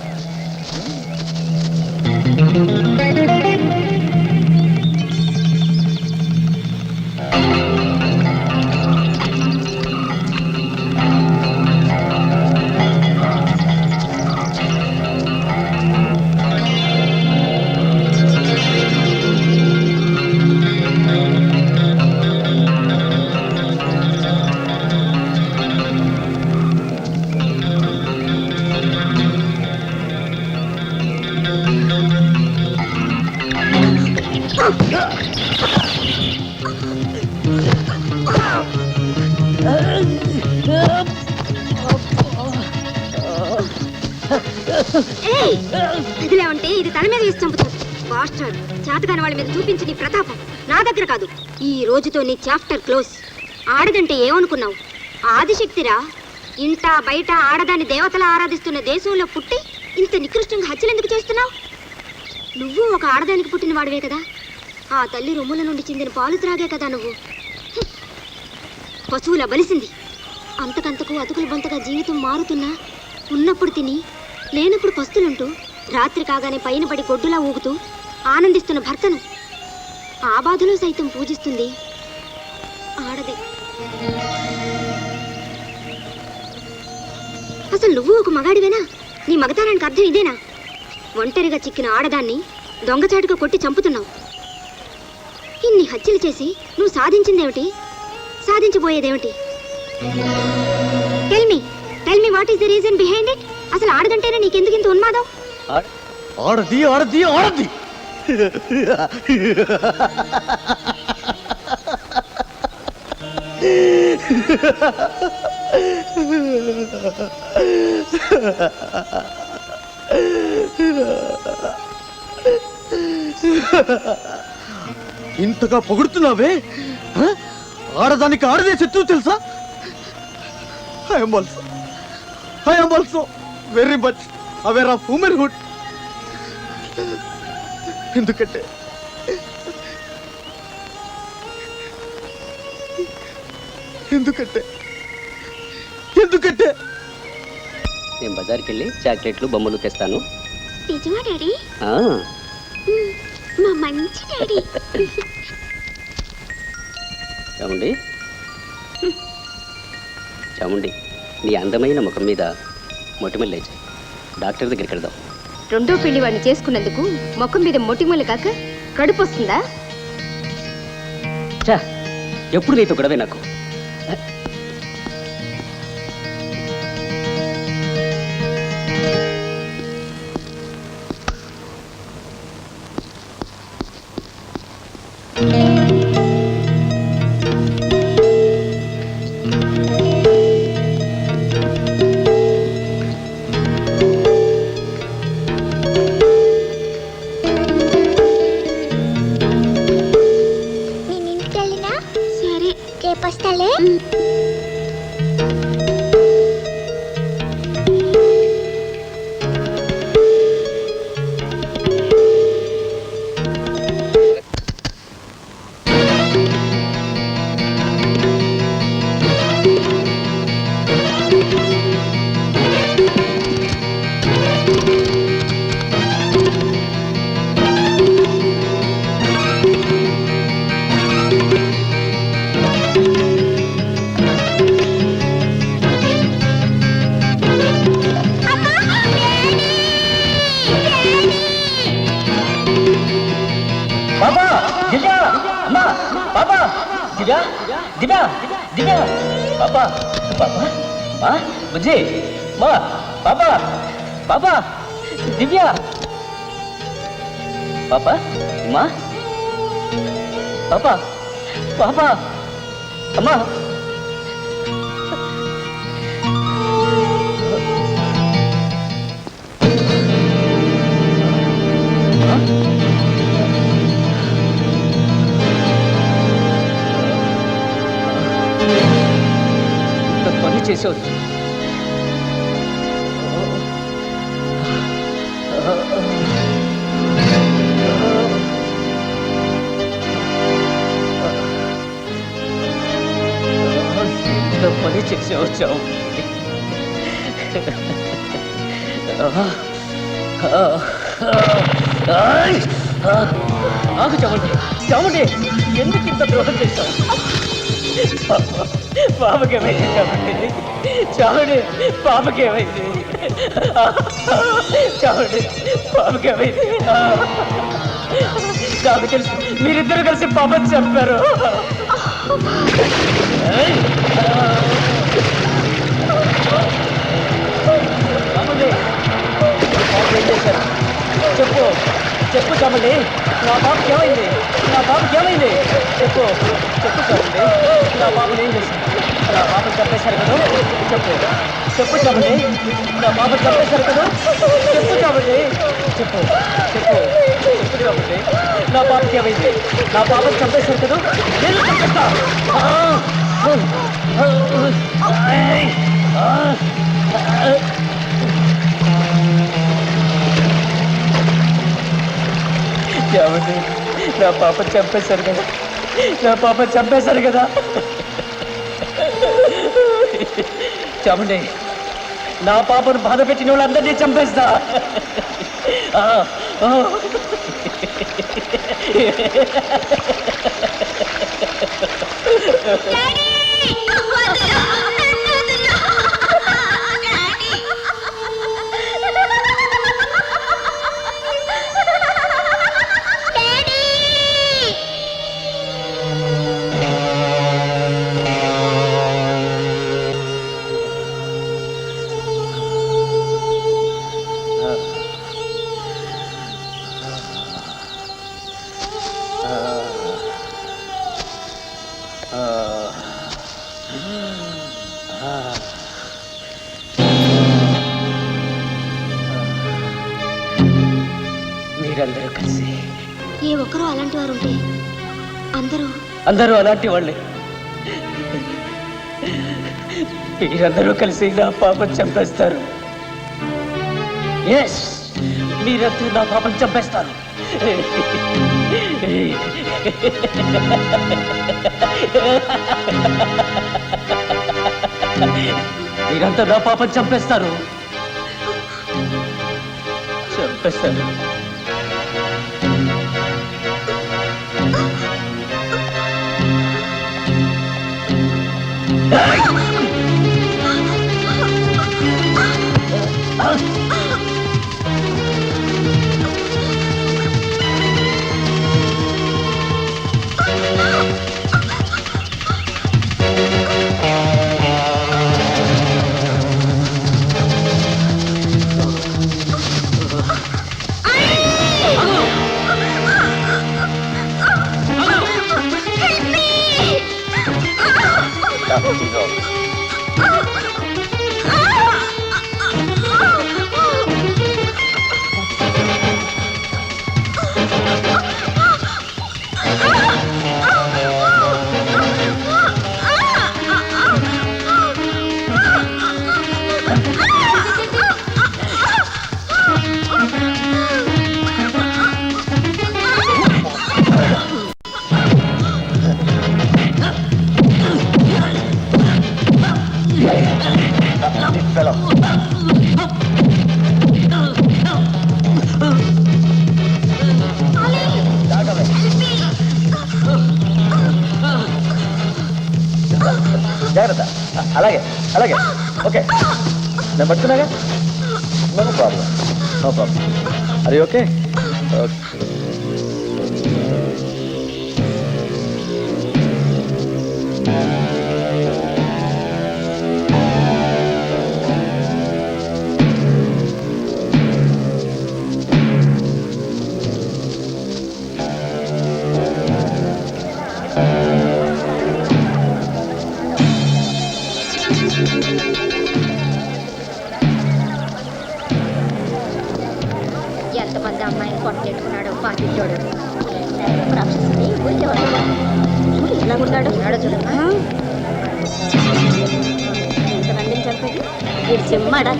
ఇదిలే ఉంటే ఇది తల మీద వేసి చంపుతుంది. బాస్టర్డ్, చేతగాని వాళ్ళ మీద చూపించి నీ ప్రతాపం నా దగ్గర కాదు. ఈ రోజుతో నీ చాప్టర్ క్లోజ్. ఆడదంటే ఏమనుకున్నావు? ఆదిశక్తిరా. ఇంట బయట ఆడదాన్ని దేవతలా ఆరాధిస్తున్న దేశంలో పుట్టి ఇంత నికృష్టంగా హత్యలు ఎందుకు చేస్తున్నావు? నువ్వు ఒక ఆడదానికి పుట్టిన వాడివే కదా. ఆ తల్లి రొమ్ముల నుండి చెందిన పాలు త్రాగే కదా నువ్వు. పశువుల బలిసింది. అంతకంతకు అతుకులు బంతగా జీవితం మారుతున్నా ఉన్నప్పుడు తిని లేనప్పుడు పస్తులుంటూ రాత్రి కాగానే పైన పడి గొడ్డులా ఊగుతూ ఆనందిస్తున్న భర్తను ఆ బాధలో సైతం పూజిస్తుంది ఆడదే. అసలు నువ్వు ఒక మగాడివేనా? నీ మగతారానికి అర్థం ఇదేనా? ఒంటరిగా చిక్కిన ఆడదాన్ని దొంగచాటుగా కొట్టి చంపుతున్నావు. ఇన్ని హత్యలు చేసి నువ్వు సాధించిందేమిటి? సాధించబోయేదేమిటి? Tell me what is the reason behind it? అసలు ఆడదంటేనే నీకెందుకు ఇంత ఉన్మాదం? ఆడది ఆడది ఆడది ఇంతగా పొగుడుతున్నావే ఆడదానికి ఆడదే శత్రువు తెలుసా? I'm also very much aware of womanhood. ఎందుకంటే ఎందుకంటే ఎందుకంటే నేను బజార్కి వెళ్ళి చాక్లెట్లు బొమ్మలు తెస్తాను. నిజమా డాడీ? ఆ, మా మంచి డాడీ. చాముండి చాముండి, నీ అందమైన ముఖం మీద మొటిమలు లేచాయి. డాక్టర్ దగ్గరికి వెళ్దాం. రెండో పెళ్లి వాడిని చేసుకున్నందుకు ముఖం మీద మొటిమలు కాక కడుపు వస్తుందా? చా, ఎప్పుడు నీతో గొడవే నాకు. సరే, రేపొస్తాలే. బాబా దివ్య అమ్మా బాబా దివ్య దివ్య దివ్య బాబా బాబా మా బుజ్జి మా బాబా బాబా దివ్య బాబా మా బాబా బాబా అమ్మా పని చేసావు. ఎంత పని చేసావు చావు. ఆగు చావండి చావండి, ఎందుకు ఇంత ద్రోహం చేశావు? పాపకేమైంది చావండి చావండి, పాపకేమైంది చావండి, పాపకేమైంది? నాకు తెలుసు, మీరిద్దరు కలిసి పాపని చంపారు. ఏం చేశారు చెప్పు చెప్పు చామండి, నా బాబుకి ఏమైంది? నా బాబుకి ఏమైంది? చెప్పు చెప్పు చామండి, నా బాబుని ఏం చేశారు? నా బాబుని చంపేశారు కదా? చెప్పు చెప్పు చామండి, నా బాబుని చంపేశారు కదా? చెప్పు చామండి, చెప్పు చెప్పు చెప్పు చామండి, నా బాబుకి ఏమైంది? నా బాబుని చంపేశారు కదా? నేను చంపేస్తా. చామండి, నా పాప చంపేశారు కదా? నా పాప చంపేశారు కదా? చామండి, నా పాపను బాధ పెట్టిన వాళ్ళందరినీ చంపేస్తా. మీరందరూ కలిసి ఏ ఒక్కరూ అలాంటి వారు ఉంటే అందరూ అలాంటి వాళ్ళే. మీరందరూ కలిసి నా పాపం చంపేస్తారు. ఎస్, మీరందరూ నా పాపం చంపేస్తారు. మీరంతా నా పాపం చంపేస్తారు. జాగ్రత్త. అలాగే అలాగే. ఓకే, నేను పడుతున్నాగా. No problem, no problem. అది ఓకే. ఓకే. ఎంతమంది అమ్మాయిని కొట్టెట్టుకున్నాడు పాటించాడు. రాక్షసుని ఊరికే ఎలా ఉన్నాడు చూడమ్మా. ఎంతమందిని చంపేది వీడు చెమ్మాడా.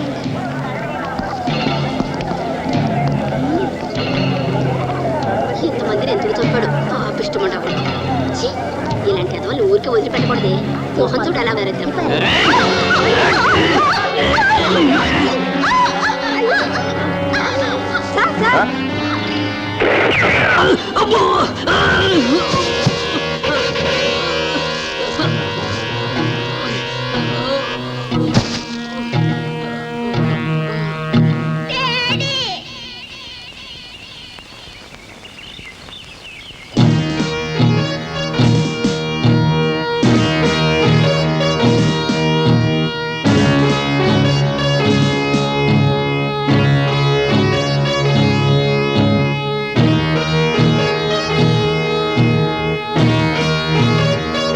ఇంతమందిని ఎందుకు చంపాడు పాపిష్టమంటాడు. ఇలాంటి ఎదవల్ని ఊరికి వదిలిపెట్టకూడదే. మోహన్ చూడు ఎలా వేరేద్దాం. అబ్బో!